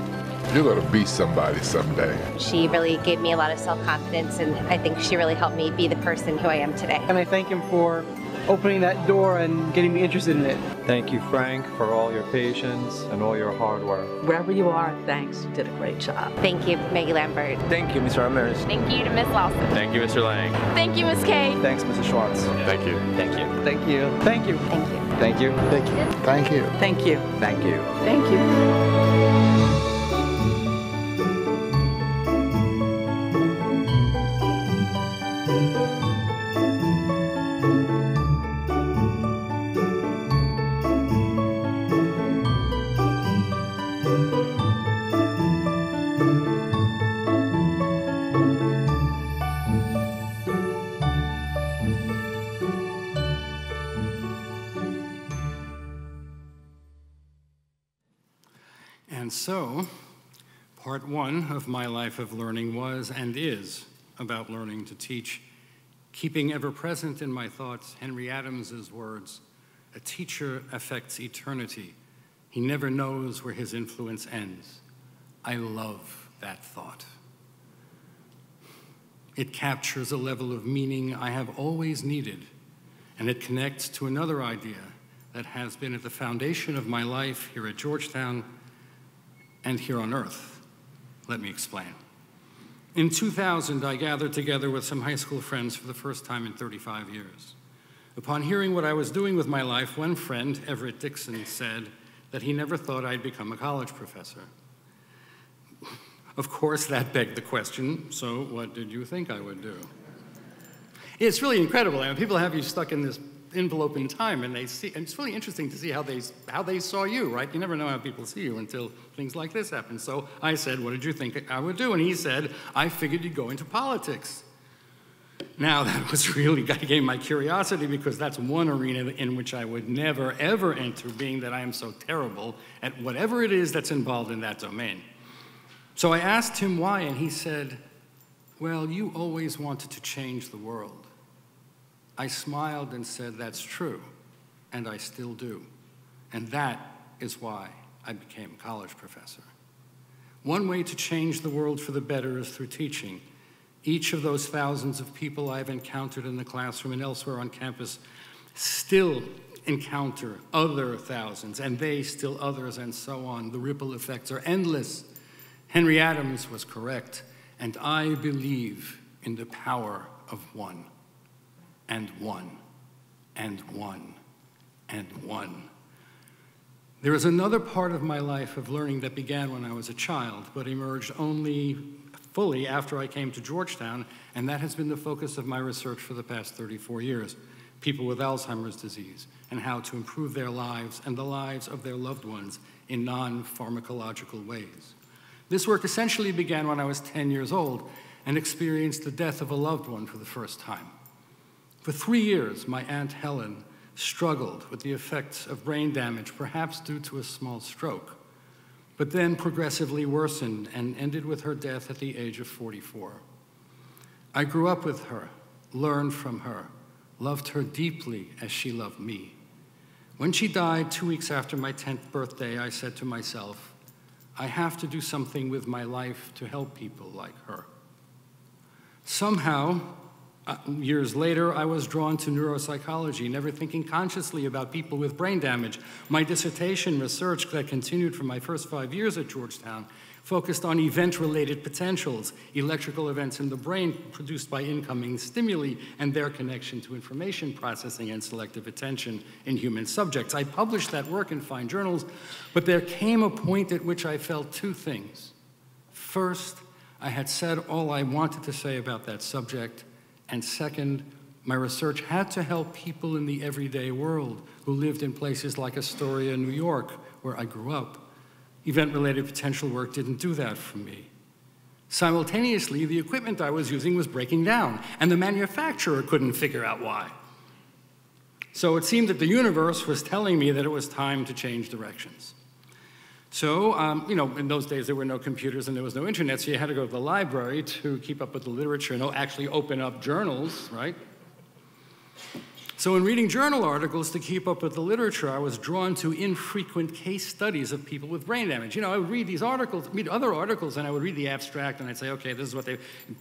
you're going to be somebody someday. She really gave me a lot of self-confidence, and I think she really helped me be the person who I am today. And I thank him for opening that door and getting me interested in it. Thank you, Frank, for all your patience and all your hard work. Wherever you are, thanks. You did a great job. Thank you, Maggie Lambert. Thank you, Mr. Ramirez. Thank you to Miss Lawson. Thank you, Mr. Lang. Thank you, Miss Kay. Thanks, Mrs. Schwartz. Thank you. Thank you. Thank you. Thank you. Thank you. Thank you. Thank you. Thank you. Thank you. Thank you. Thank you. And so, part one of my life of learning was and is about learning to teach, keeping ever present in my thoughts Henry Adams's words, "A teacher affects eternity. He never knows where his influence ends." I love that thought. It captures a level of meaning I have always needed, and it connects to another idea that has been at the foundation of my life here at Georgetown and here on Earth. Let me explain. In 2000, I gathered together with some high school friends for the first time in 35 years. Upon hearing what I was doing with my life, one friend, Everett Dixon, said that he never thought I'd become a college professor. Of course, that begged the question, so what did you think I would do? It's really incredible. I mean, people have you stuck in this envelope in time, and and it's really interesting to see how they saw you, right? You never know how people see you until things like this happen. So I said, what did you think I would do? And he said, I figured you'd go into politics. Now, that was really getting my curiosity, because that's one arena in which I would never, ever enter, being that I am so terrible at whatever it is that's involved in that domain. So I asked him why, and he said, well, you always wanted to change the world. I smiled and said, that's true, and I still do. And that is why I became a college professor. One way to change the world for the better is through teaching. Each of those thousands of people I've encountered in the classroom and elsewhere on campus still encounter other thousands, and they still others, and so on. The ripple effects are endless. Henry Adams was correct, and I believe in the power of one, and one, and one, and one. There is another part of my life of learning that began when I was a child, but emerged only fully after I came to Georgetown, and that has been the focus of my research for the past 34 years, people with Alzheimer's disease, and how to improve their lives and the lives of their loved ones in non-pharmacological ways. This work essentially began when I was 10 years old and experienced the death of a loved one for the first time. For 3 years, my Aunt Helen struggled with the effects of brain damage, perhaps due to a small stroke, but then progressively worsened and ended with her death at the age of 44. I grew up with her, learned from her, loved her deeply as she loved me. When she died 2 weeks after my 10th birthday, I said to myself, I have to do something with my life to help people like her. Somehow, years later, I was drawn to neuropsychology, never thinking consciously about people with brain damage. My dissertation research that continued for my first 5 years at Georgetown focused on event-related potentials, electrical events in the brain produced by incoming stimuli and their connection to information processing and selective attention in human subjects. I published that work in fine journals, but there came a point at which I felt two things. First, I had said all I wanted to say about that subject, and second, my research had to help people in the everyday world who lived in places like Astoria, New York, where I grew up. Event-related potential work didn't do that for me. Simultaneously, the equipment I was using was breaking down, and the manufacturer couldn't figure out why. So it seemed that the universe was telling me that it was time to change directions. So, in those days there were no computers and there was no internet, so you had to go to the library to keep up with the literature and actually open up journals, right? So in reading journal articles to keep up with the literature, I was drawn to infrequent case studies of people with brain damage. I would read these articles, read other articles, and I would read the abstract, and I'd say, okay, this is what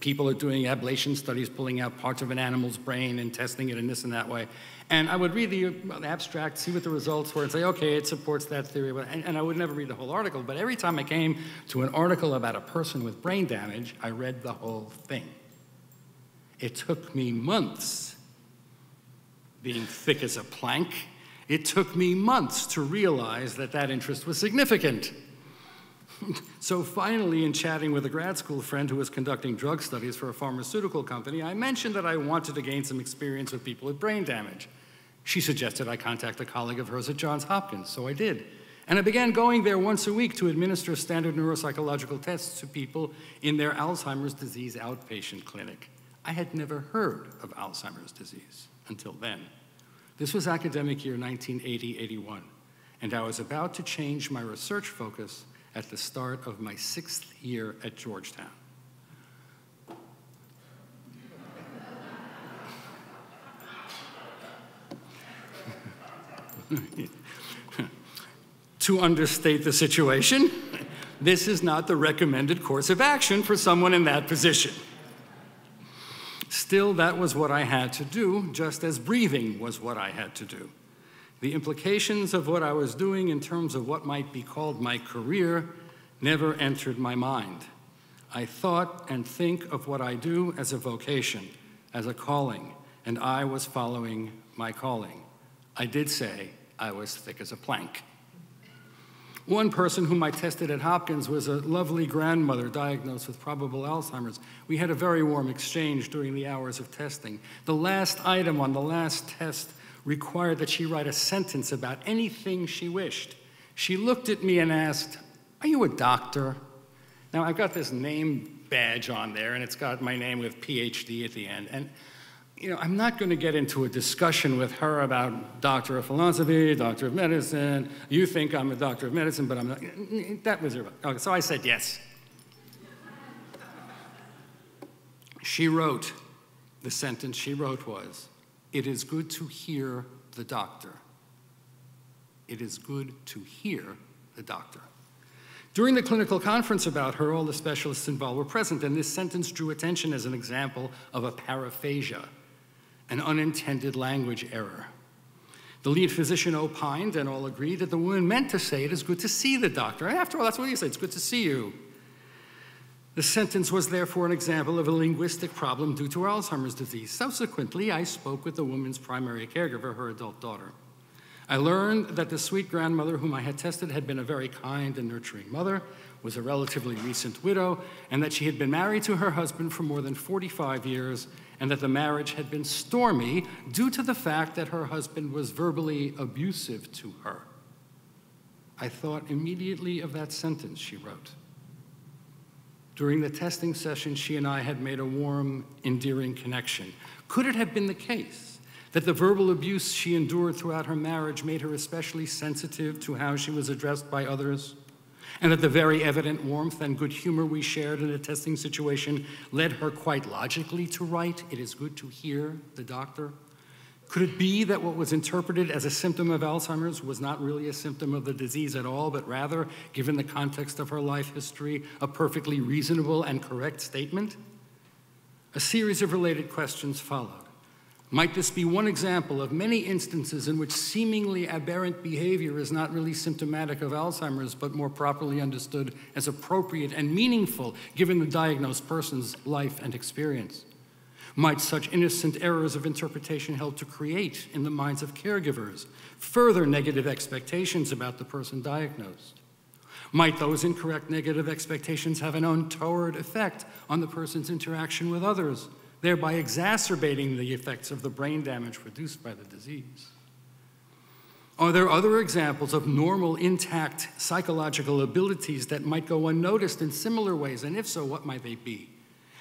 people are doing ablation studies, pulling out parts of an animal's brain and testing it in this and that way. And I would read the abstract, see what the results were, and say, okay, it supports that theory, and I would never read the whole article. But every time I came to an article about a person with brain damage, I read the whole thing. It took me months. Being thick as a plank, it took me months to realize that that interest was significant. So finally, in chatting with a grad school friend who was conducting drug studies for a pharmaceutical company, I mentioned that I wanted to gain some experience with people with brain damage. She suggested I contact a colleague of hers at Johns Hopkins, so I did. And I began going there once a week to administer standard neuropsychological tests to people in their Alzheimer's disease outpatient clinic. I had never heard of Alzheimer's disease until then. This was academic year 1980-81, and I was about to change my research focus at the start of my 6th year at Georgetown. To understate the situation, this is not the recommended course of action for someone in that position. Still, that was what I had to do, just as breathing was what I had to do. The implications of what I was doing in terms of what might be called my career never entered my mind. I thought and think of what I do as a vocation, as a calling, and I was following my calling. I did say I was thick as a plank. One person whom I tested at Hopkins was a lovely grandmother diagnosed with probable Alzheimer's. We had a very warm exchange during the hours of testing. The last item on the last test required that she write a sentence about anything she wished. She looked at me and asked, "Are you a doctor?" Now, I've got this name badge on there, and it's got my name with PhD at the end. And I'm not going to get into a discussion with her about doctor of philosophy, doctor of medicine. You think I'm a doctor of medicine, but I'm not. That was her. Okay, so I said yes. She wrote, the sentence she wrote was, "It is good to hear the doctor. It is good to hear the doctor." During the clinical conference about her, all the specialists involved were present, and this sentence drew attention as an example of a paraphasia, an unintended language error. The lead physician opined, and all agreed, that the woman meant to say, "It is good to see the doctor." And after all, that's what he said, "It's good to see you." The sentence was therefore an example of a linguistic problem due to Alzheimer's disease. Subsequently, I spoke with the woman's primary caregiver, her adult daughter. I learned that the sweet grandmother whom I had tested had been a very kind and nurturing mother, was a relatively recent widow, and that she had been married to her husband for more than 45 years, and that the marriage had been stormy due to the fact that her husband was verbally abusive to her. I thought immediately of that sentence she wrote. During the testing session, she and I had made a warm, endearing connection. Could it have been the case that the verbal abuse she endured throughout her marriage made her especially sensitive to how she was addressed by others, and that the very evident warmth and good humor we shared in a testing situation led her quite logically to write, "It is good to hear the doctor"? Could it be that what was interpreted as a symptom of Alzheimer's was not really a symptom of the disease at all, but rather, given the context of her life history, a perfectly reasonable and correct statement? A series of related questions followed. Might this be one example of many instances in which seemingly aberrant behavior is not really symptomatic of Alzheimer's, but more properly understood as appropriate and meaningful given the diagnosed person's life and experience? Might such innocent errors of interpretation help to create, in the minds of caregivers, further negative expectations about the person diagnosed? Might those incorrect negative expectations have an untoward effect on the person's interaction with others, thereby exacerbating the effects of the brain damage produced by the disease? Are there other examples of normal, intact psychological abilities that might go unnoticed in similar ways, and if so, what might they be?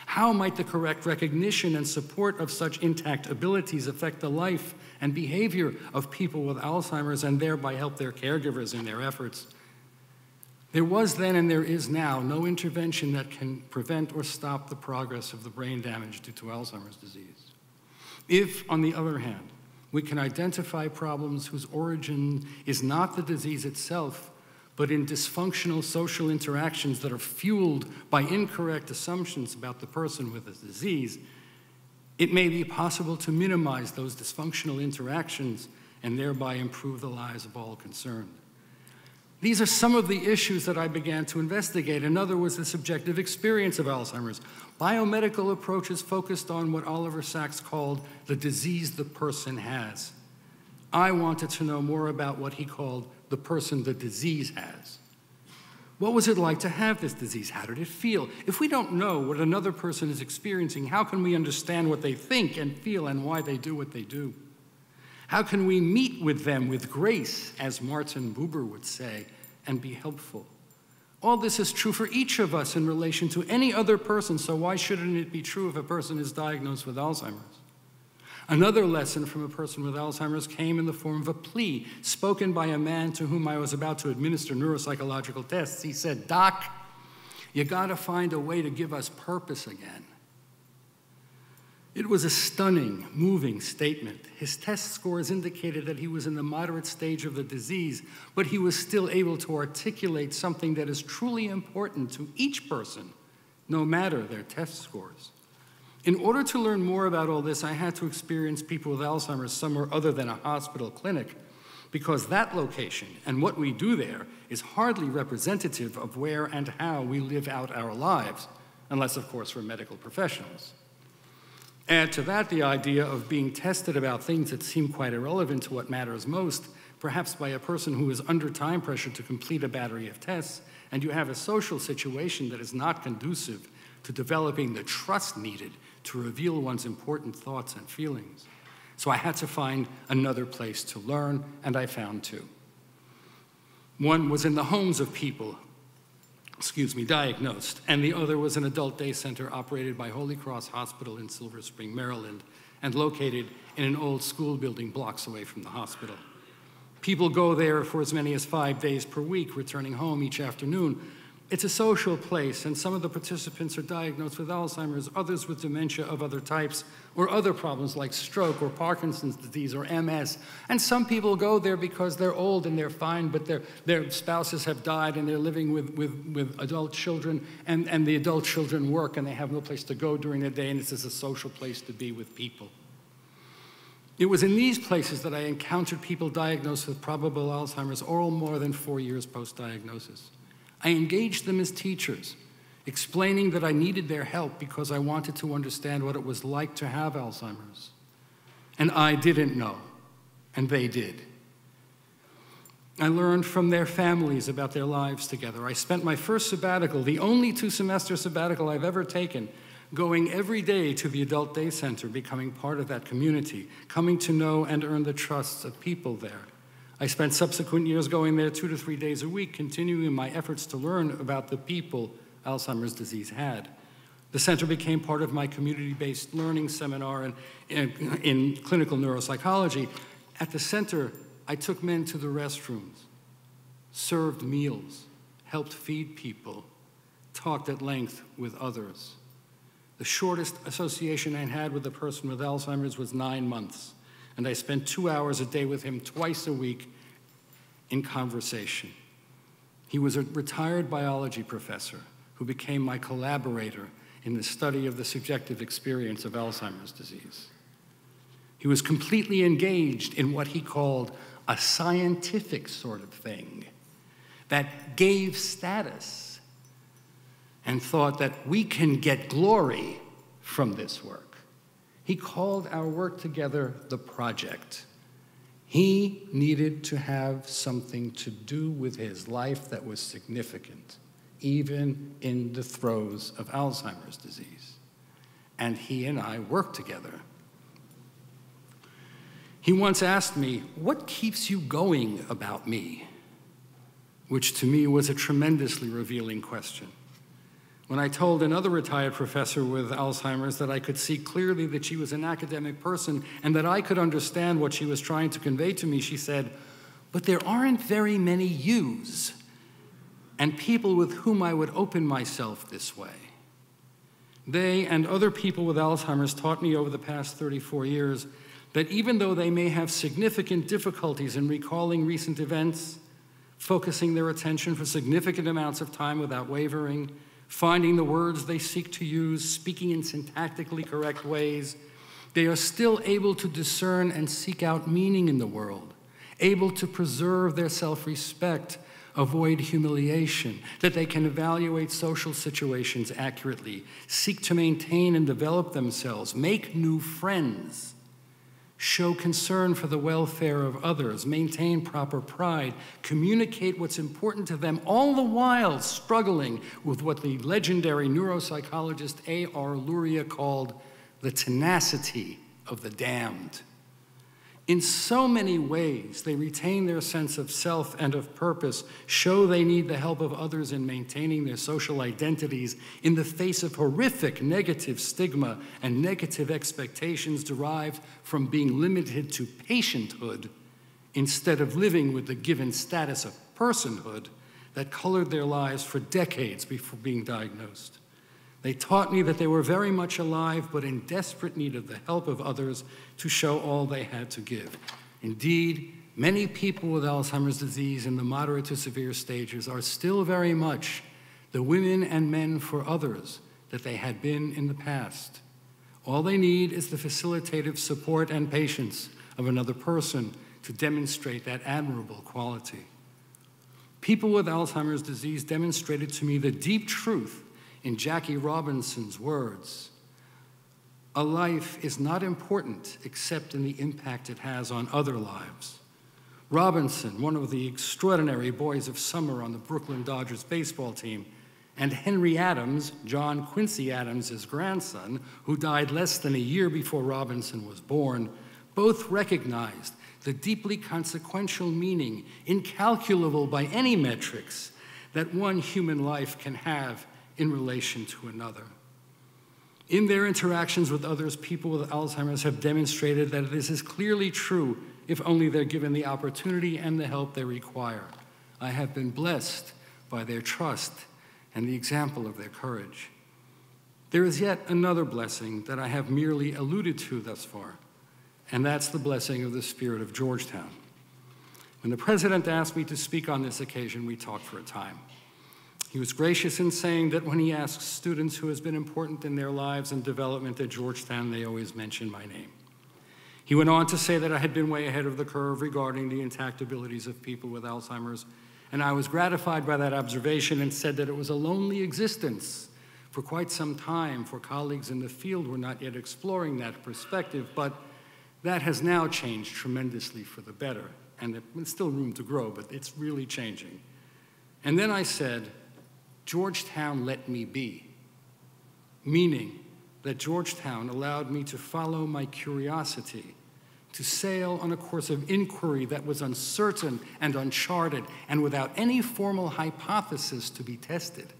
How might the correct recognition and support of such intact abilities affect the life and behavior of people with Alzheimer's and thereby help their caregivers in their efforts? There was then and there is now no intervention that can prevent or stop the progress of the brain damage due to Alzheimer's disease. If, on the other hand, we can identify problems whose origin is not the disease itself, but in dysfunctional social interactions that are fueled by incorrect assumptions about the person with the disease, it may be possible to minimize those dysfunctional interactions and thereby improve the lives of all concerned. These are some of the issues that I began to investigate. Another was the subjective experience of Alzheimer's. Biomedical approaches focused on what Oliver Sacks called the disease the person has. I wanted to know more about what he called the person the disease has. What was it like to have this disease? How did it feel? If we don't know what another person is experiencing, how can we understand what they think and feel and why they do what they do? How can we meet with them with grace, as Martin Buber would say, and be helpful? All this is true for each of us in relation to any other person, so why shouldn't it be true if a person is diagnosed with Alzheimer's? Another lesson from a person with Alzheimer's came in the form of a plea spoken by a man to whom I was about to administer neuropsychological tests. He said, "Doc, you gotta find a way to give us purpose again." It was a stunning, moving statement. His test scores indicated that he was in the moderate stage of the disease, but he was still able to articulate something that is truly important to each person, no matter their test scores. In order to learn more about all this, I had to experience people with Alzheimer's somewhere other than a hospital clinic, because that location and what we do there is hardly representative of where and how we live out our lives, unless, of course, we're medical professionals. Add to that the idea of being tested about things that seem quite irrelevant to what matters most, perhaps by a person who is under time pressure to complete a battery of tests, and you have a social situation that is not conducive to developing the trust needed to reveal one's important thoughts and feelings. So I had to find another place to learn, and I found two. One was in the homes of people diagnosed, and the other was an adult day center operated by Holy Cross Hospital in Silver Spring, Maryland, and located in an old school building blocks away from the hospital. People go there for as many as 5 days per week, returning home each afternoon. It's a social place, and some of the participants are diagnosed with Alzheimer's, others with dementia of other types, or other problems like stroke or Parkinson's disease or MS. And some people go there because they're old and they're fine, but their spouses have died and they're living with adult children, and the adult children work and they have no place to go during the day, and this is a social place to be with people. It was in these places that I encountered people diagnosed with probable Alzheimer's all more than 4 years post-diagnosis. I engaged them as teachers, explaining that I needed their help because I wanted to understand what it was like to have Alzheimer's. And I didn't know, and they did. I learned from their families about their lives together. I spent my first sabbatical, the only 2-semester sabbatical I've ever taken, going every day to the Adult Day Center, becoming part of that community, coming to know and earn the trust of people there. I spent subsequent years going there 2 to 3 days a week, continuing my efforts to learn about the people Alzheimer's disease had. The center became part of my community-based learning seminar in clinical neuropsychology. At the center, I took men to the restrooms, served meals, helped feed people, talked at length with others. The shortest association I had with a person with Alzheimer's was 9 months. And I spent 2 hours a day with him twice a week in conversation. He was a retired biology professor who became my collaborator in the study of the subjective experience of Alzheimer's disease. He was completely engaged in what he called a scientific sort of thing that gave status, and thought that we can get glory from this work. He called our work together the project. He needed to have something to do with his life that was significant, even in the throes of Alzheimer's disease. And he and I worked together. He once asked me, "What keeps you going about me?" Which to me was a tremendously revealing question. When I told another retired professor with Alzheimer's that I could see clearly that she was an academic person and that I could understand what she was trying to convey to me, she said, "But there aren't very many yous and people with whom I would open myself this way." They and other people with Alzheimer's taught me over the past 34 years that even though they may have significant difficulties in recalling recent events, focusing their attention for significant amounts of time without wavering, finding the words they seek to use, speaking in syntactically correct ways, they are still able to discern and seek out meaning in the world, able to preserve their self-respect, avoid humiliation, that they can evaluate social situations accurately, seek to maintain and develop themselves, make new friends, show concern for the welfare of others, maintain proper pride, communicate what's important to them, all the while struggling with what the legendary neuropsychologist A.R. Luria called the tenacity of the damned. In so many ways, they retain their sense of self and of purpose, show they need the help of others in maintaining their social identities in the face of horrific negative stigma and negative expectations derived from being limited to patienthood instead of living with the given status of personhood that colored their lives for decades before being diagnosed. They taught me that they were very much alive, but in desperate need of the help of others to show all they had to give. Indeed, many people with Alzheimer's disease in the moderate to severe stages are still very much the women and men for others that they had been in the past. All they need is the facilitative support and patience of another person to demonstrate that admirable quality. People with Alzheimer's disease demonstrated to me the deep truth in Jackie Robinson's words, "A life is not important except in the impact it has on other lives." Robinson, one of the extraordinary boys of summer on the Brooklyn Dodgers baseball team, and Henry Adams, John Quincy Adams' grandson, who died less than a year before Robinson was born, both recognized the deeply consequential meaning, incalculable by any metrics, that one human life can have in relation to another. In their interactions with others, people with Alzheimer's have demonstrated that this is clearly true if only they're given the opportunity and the help they require. I have been blessed by their trust and the example of their courage. There is yet another blessing that I have merely alluded to thus far, and that's the blessing of the spirit of Georgetown. When the president asked me to speak on this occasion, we talked for a time. He was gracious in saying that when he asks students who has been important in their lives and development at Georgetown, they always mention my name. He went on to say that I had been way ahead of the curve regarding the intact abilities of people with Alzheimer's, and I was gratified by that observation and said that it was a lonely existence for quite some time, for colleagues in the field were not yet exploring that perspective, but that has now changed tremendously for the better, and there's still room to grow, but it's really changing. And then I said, Georgetown let me be, meaning that Georgetown allowed me to follow my curiosity, to sail on a course of inquiry that was uncertain and uncharted and without any formal hypothesis to be tested.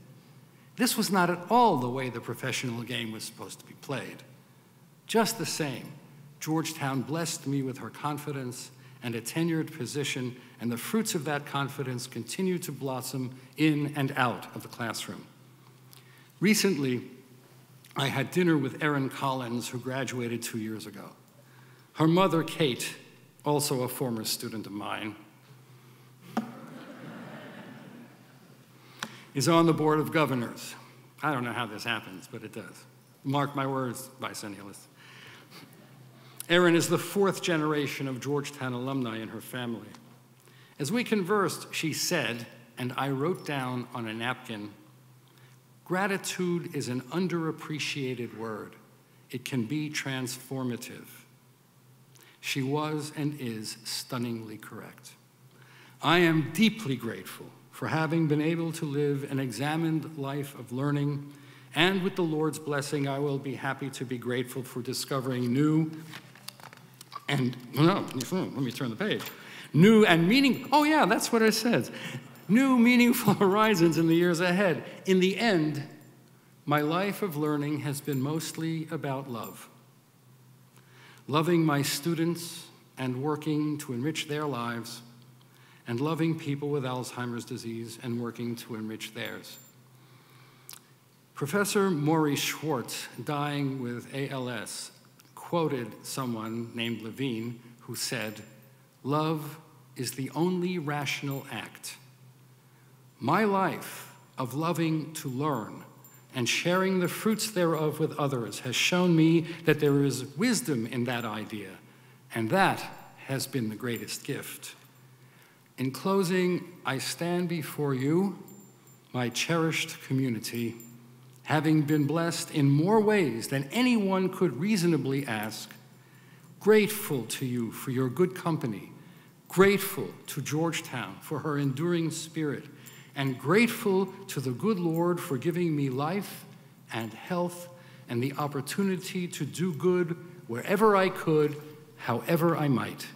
This was not at all the way the professional game was supposed to be played. Just the same, Georgetown blessed me with her confidence and a tenured position, and the fruits of that confidence continue to blossom in and out of the classroom. Recently, I had dinner with Erin Collins, who graduated 2 years ago. Her mother, Kate, also a former student of mine, is on the Board of Governors. I don't know how this happens, but it does. Mark my words, bicentennialists. Erin is the 4th generation of Georgetown alumni in her family. As we conversed, she said, and I wrote down on a napkin, gratitude is an underappreciated word. It can be transformative. She was and is stunningly correct. I am deeply grateful for having been able to live an examined life of learning, and with the Lord's blessing, I will be happy to be grateful for discovering new and, no, let me turn the page. New and oh yeah, that's what it says. New meaningful horizons in the years ahead. In the end, my life of learning has been mostly about love. Loving my students and working to enrich their lives, and loving people with Alzheimer's disease and working to enrich theirs. Professor Maurice Schwartz, dying with ALS, quoted someone named Levine who said, "Love is the only rational act." My life of loving to learn and sharing the fruits thereof with others has shown me that there is wisdom in that idea, and that has been the greatest gift. In closing, I stand before you, my cherished community, having been blessed in more ways than anyone could reasonably ask, grateful to you for your good company, grateful to Georgetown for her enduring spirit, and grateful to the good Lord for giving me life and health and the opportunity to do good wherever I could, however I might.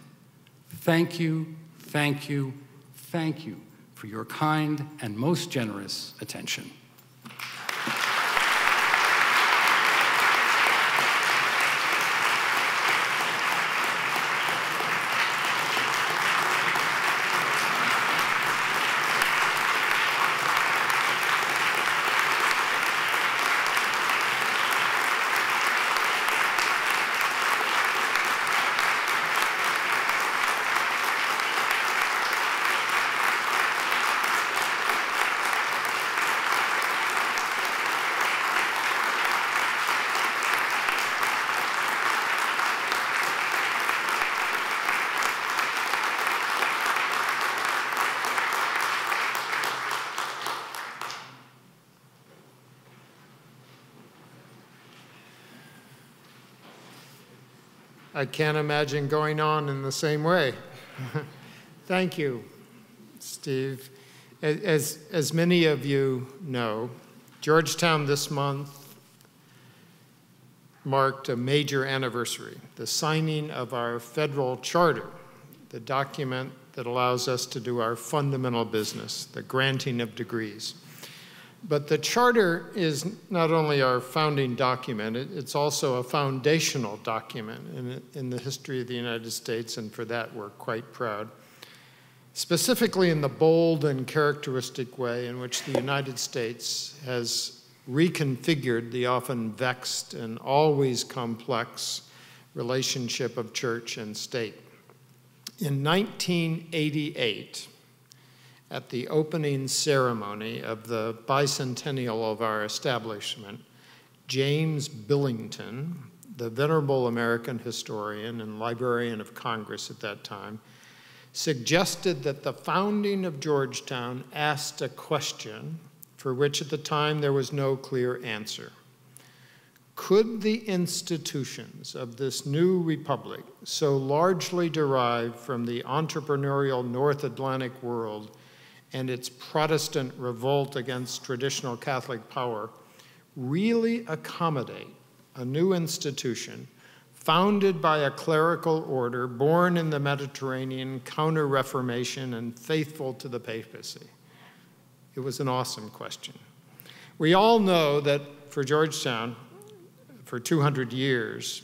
Thank you, thank you, thank you for your kind and most generous attention. I can't imagine going on in the same way. Thank you, Steve. As many of you know, Georgetown this month marked a major anniversary, the signing of our federal charter, the document that allows us to do our fundamental business, the granting of degrees. But the charter is not only our founding document, it's also a foundational document in the history of the United States, and for that we're quite proud. Specifically in the bold and characteristic way in which the United States has reconfigured the often vexed and always complex relationship of church and state. In 1988, at the opening ceremony of the bicentennial of our establishment, James Billington, the venerable American historian and librarian of Congress at that time, suggested that the founding of Georgetown asked a question for which at the time there was no clear answer. Could the institutions of this new republic, so largely derived from the entrepreneurial North Atlantic world and its Protestant revolt against traditional Catholic power, really accommodate a new institution founded by a clerical order born in the Mediterranean, counter-Reformation, and faithful to the papacy? It was an awesome question. We all know that for Georgetown, for 200 years,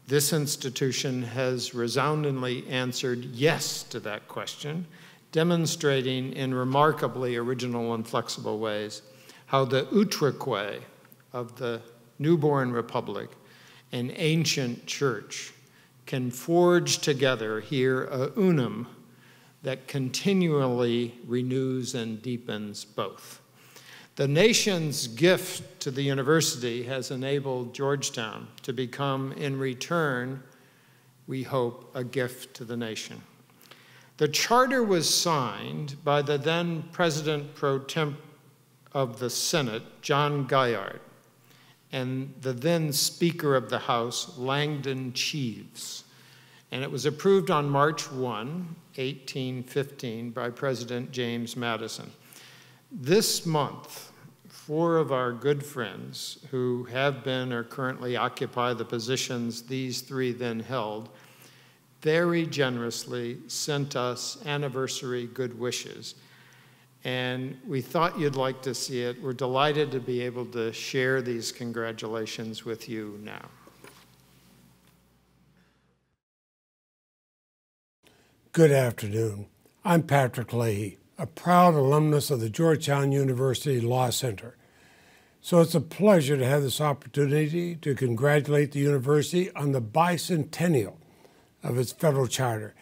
this institution has resoundingly answered yes to that question, demonstrating in remarkably original and flexible ways how the utrique of the newborn republic and ancient church can forge together here a unum that continually renews and deepens both. The nation's gift to the university has enabled Georgetown to become, in return, we hope, a gift to the nation. The charter was signed by the then President pro tem of the Senate, John Gaillard, and the then Speaker of the House, Langdon Cheves. And it was approved on March 1, 1815, by President James Madison. This month, 4 of our good friends who have been or currently occupy the positions these 3 then held very generously sent us anniversary good wishes. And we thought you'd like to see it. We're delighted to be able to share these congratulations with you now. Good afternoon. I'm Patrick Leahy, a proud alumnus of the Georgetown University Law Center. So it's a pleasure to have this opportunity to congratulate the university on the bicentennial of its federal charter.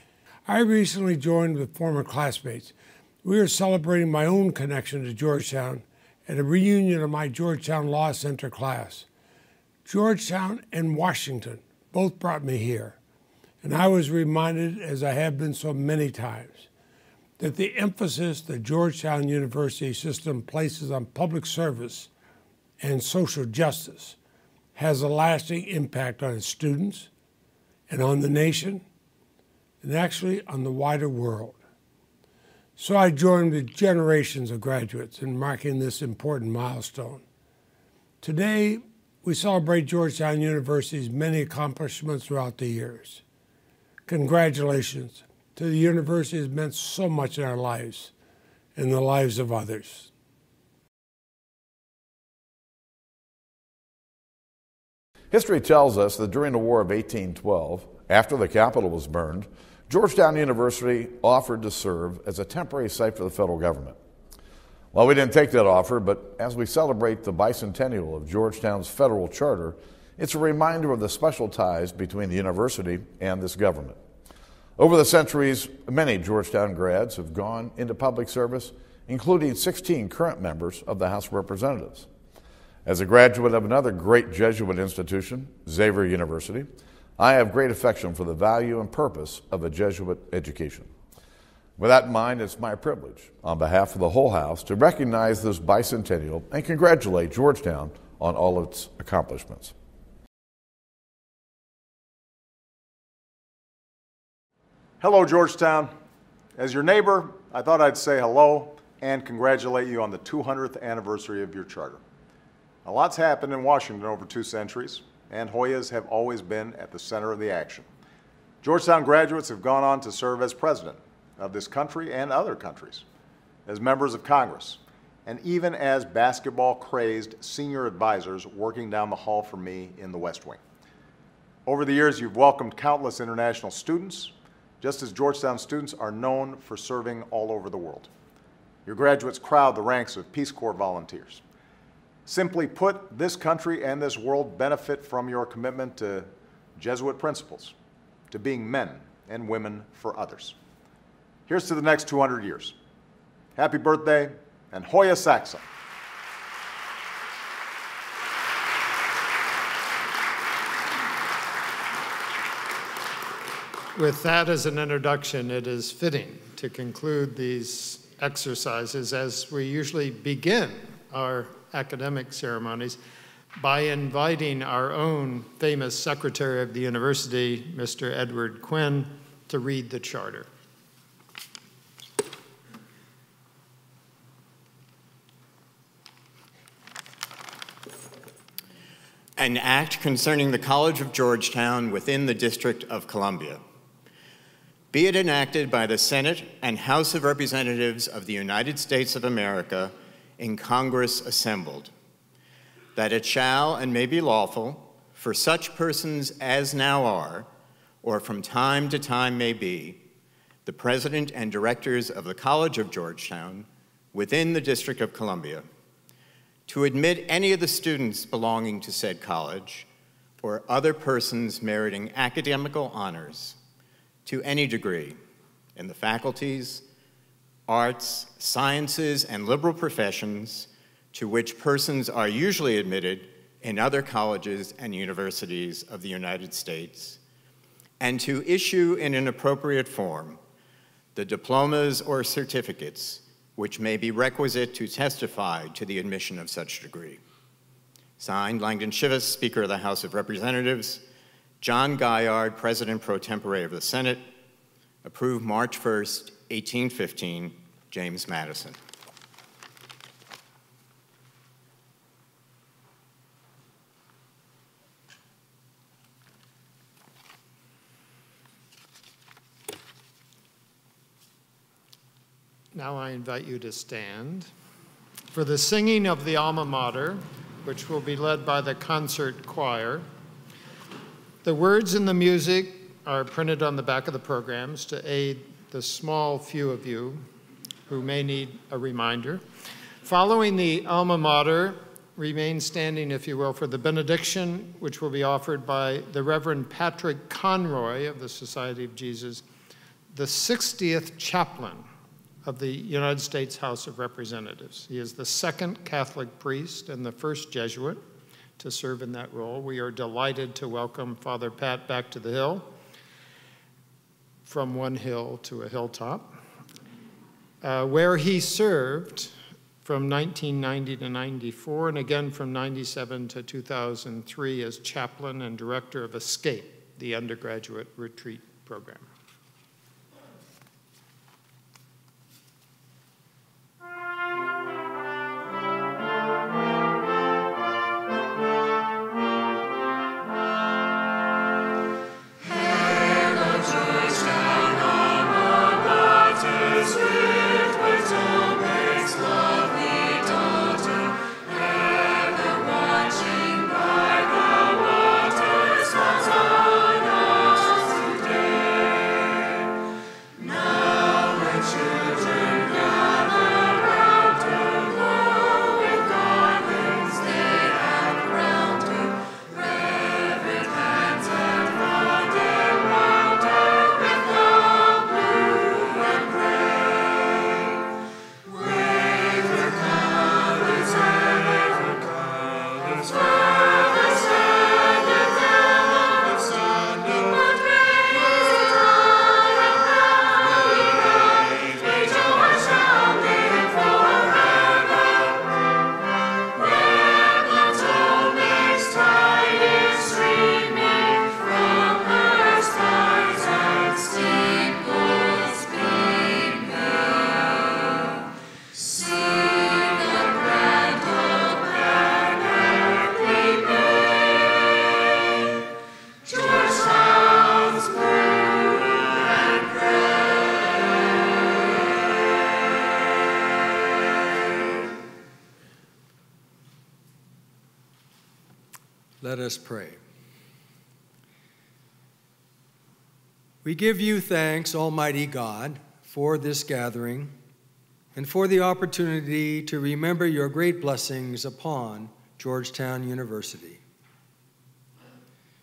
I recently joined with former classmates. We are celebrating my own connection to Georgetown at a reunion of my Georgetown Law Center class. Georgetown and Washington both brought me here, and I was reminded, as I have been so many times, that the emphasis the Georgetown University system places on public service and social justice has a lasting impact on its students and on the nation, and actually on the wider world. So I joined with generations of graduates in marking this important milestone. Today, we celebrate Georgetown University's many accomplishments throughout the years. Congratulations to the university has meant so much in our lives and the lives of others. History tells us that during the War of 1812, after the Capitol was burned, Georgetown University offered to serve as a temporary site for the federal government. Well, we didn't take that offer, but as we celebrate the bicentennial of Georgetown's federal charter, it's a reminder of the special ties between the university and this government. Over the centuries, many Georgetown grads have gone into public service, including 16 current members of the House of Representatives. As a graduate of another great Jesuit institution, Xavier University, I have great affection for the value and purpose of a Jesuit education. With that in mind, it's my privilege, on behalf of the whole House, to recognize this bicentennial and congratulate Georgetown on all of its accomplishments. Hello, Georgetown. As your neighbor, I thought I'd say hello and congratulate you on the 200th anniversary of your charter. A lot's happened in Washington over 2 centuries, and Hoyas have always been at the center of the action. Georgetown graduates have gone on to serve as president of this country and other countries, as members of Congress, and even as basketball-crazed senior advisors working down the hall from me in the West Wing. Over the years, you've welcomed countless international students, just as Georgetown students are known for serving all over the world. Your graduates crowd the ranks of Peace Corps volunteers. Simply put, this country and this world benefit from your commitment to Jesuit principles, to being men and women for others. Here's to the next 200 years. Happy birthday, and Hoya Saxa. With that as an introduction, it is fitting to conclude these exercises as we usually begin our academic ceremonies by inviting our own famous Secretary of the University, Mr. Edward Quinn, to read the charter. An act concerning the College of Georgetown within the District of Columbia. Be it enacted by the Senate and House of Representatives of the United States of America in Congress assembled, that it shall and may be lawful for such persons as now are, or from time to time may be, the President and Directors of the College of Georgetown within the District of Columbia, to admit any of the students belonging to said college or other persons meriting academical honors to any degree in the faculties, arts, sciences, and liberal professions to which persons are usually admitted in other colleges and universities of the United States, and to issue in an appropriate form the diplomas or certificates which may be requisite to testify to the admission of such degree. Signed, Langdon Chivas, Speaker of the House of Representatives, John Gaillard, President pro tempore of the Senate. Approved March 1st, 1815, James Madison. Now I invite you to stand for the singing of the alma mater, which will be led by the concert choir. The words and the music are printed on the back of the programs to aid the small few of you who may need a reminder. Following the alma mater, remain standing, if you will, for the benediction, which will be offered by the Reverend Patrick Conroy of the Society of Jesus, the 60th chaplain of the United States House of Representatives. He is the second Catholic priest and the first Jesuit to serve in that role. We are delighted to welcome Father Pat back to the Hill, from one hill to a hilltop, where he served from 1990 to 94, and again from 97 to 2003 as chaplain and director of ESCAPE, the undergraduate retreat program. Hail, O joy Let us pray. We give you thanks, Almighty God, for this gathering and for the opportunity to remember your great blessings upon Georgetown University.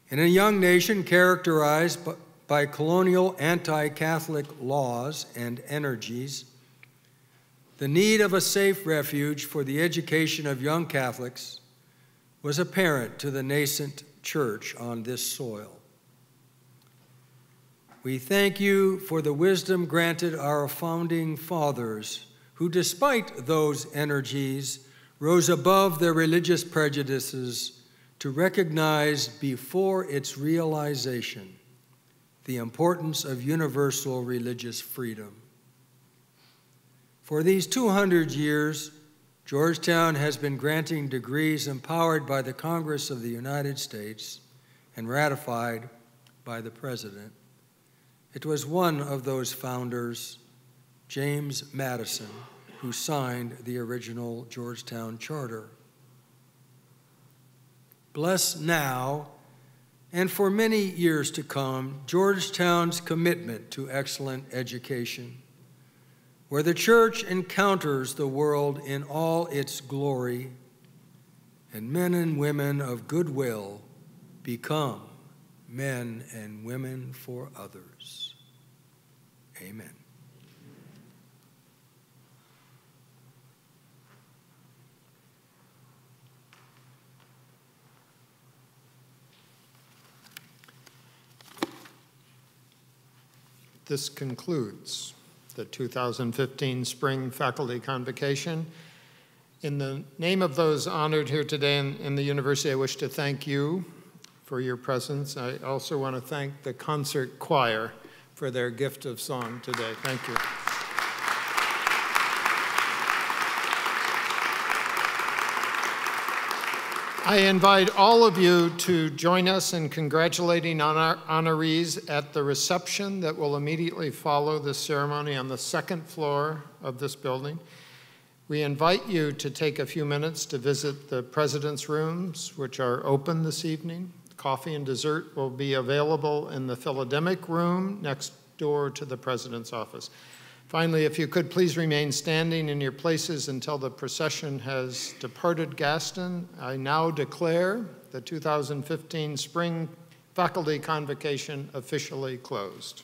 In a young nation characterized by colonial anti-Catholic laws and energies, the need of a safe refuge for the education of young Catholics was apparent to the nascent church on this soil. We thank you for the wisdom granted our founding fathers, who, despite those energies, rose above their religious prejudices to recognize before its realization the importance of universal religious freedom. For these 200 years, Georgetown has been granting degrees empowered by the Congress of the United States and ratified by the President. It was one of those founders, James Madison, who signed the original Georgetown Charter. Bless now, and for many years to come, Georgetown's commitment to excellent education, where the church encounters the world in all its glory, and men and women of goodwill become men and women for others. Amen. This concludes the 2015 Spring Faculty Convocation. In the name of those honored here today in the university, I wish to thank you for your presence. I also want to thank the concert choir for their gift of song today. Thank you. I invite all of you to join us in congratulating our honorees at the reception that will immediately follow this ceremony on the second floor of this building. We invite you to take a few minutes to visit the President's rooms, which are open this evening. Coffee and dessert will be available in the Philodemic room next door to the President's office. Finally, if you could please remain standing in your places until the procession has departed Gaston, I now declare the 2015 Spring Faculty Convocation officially closed.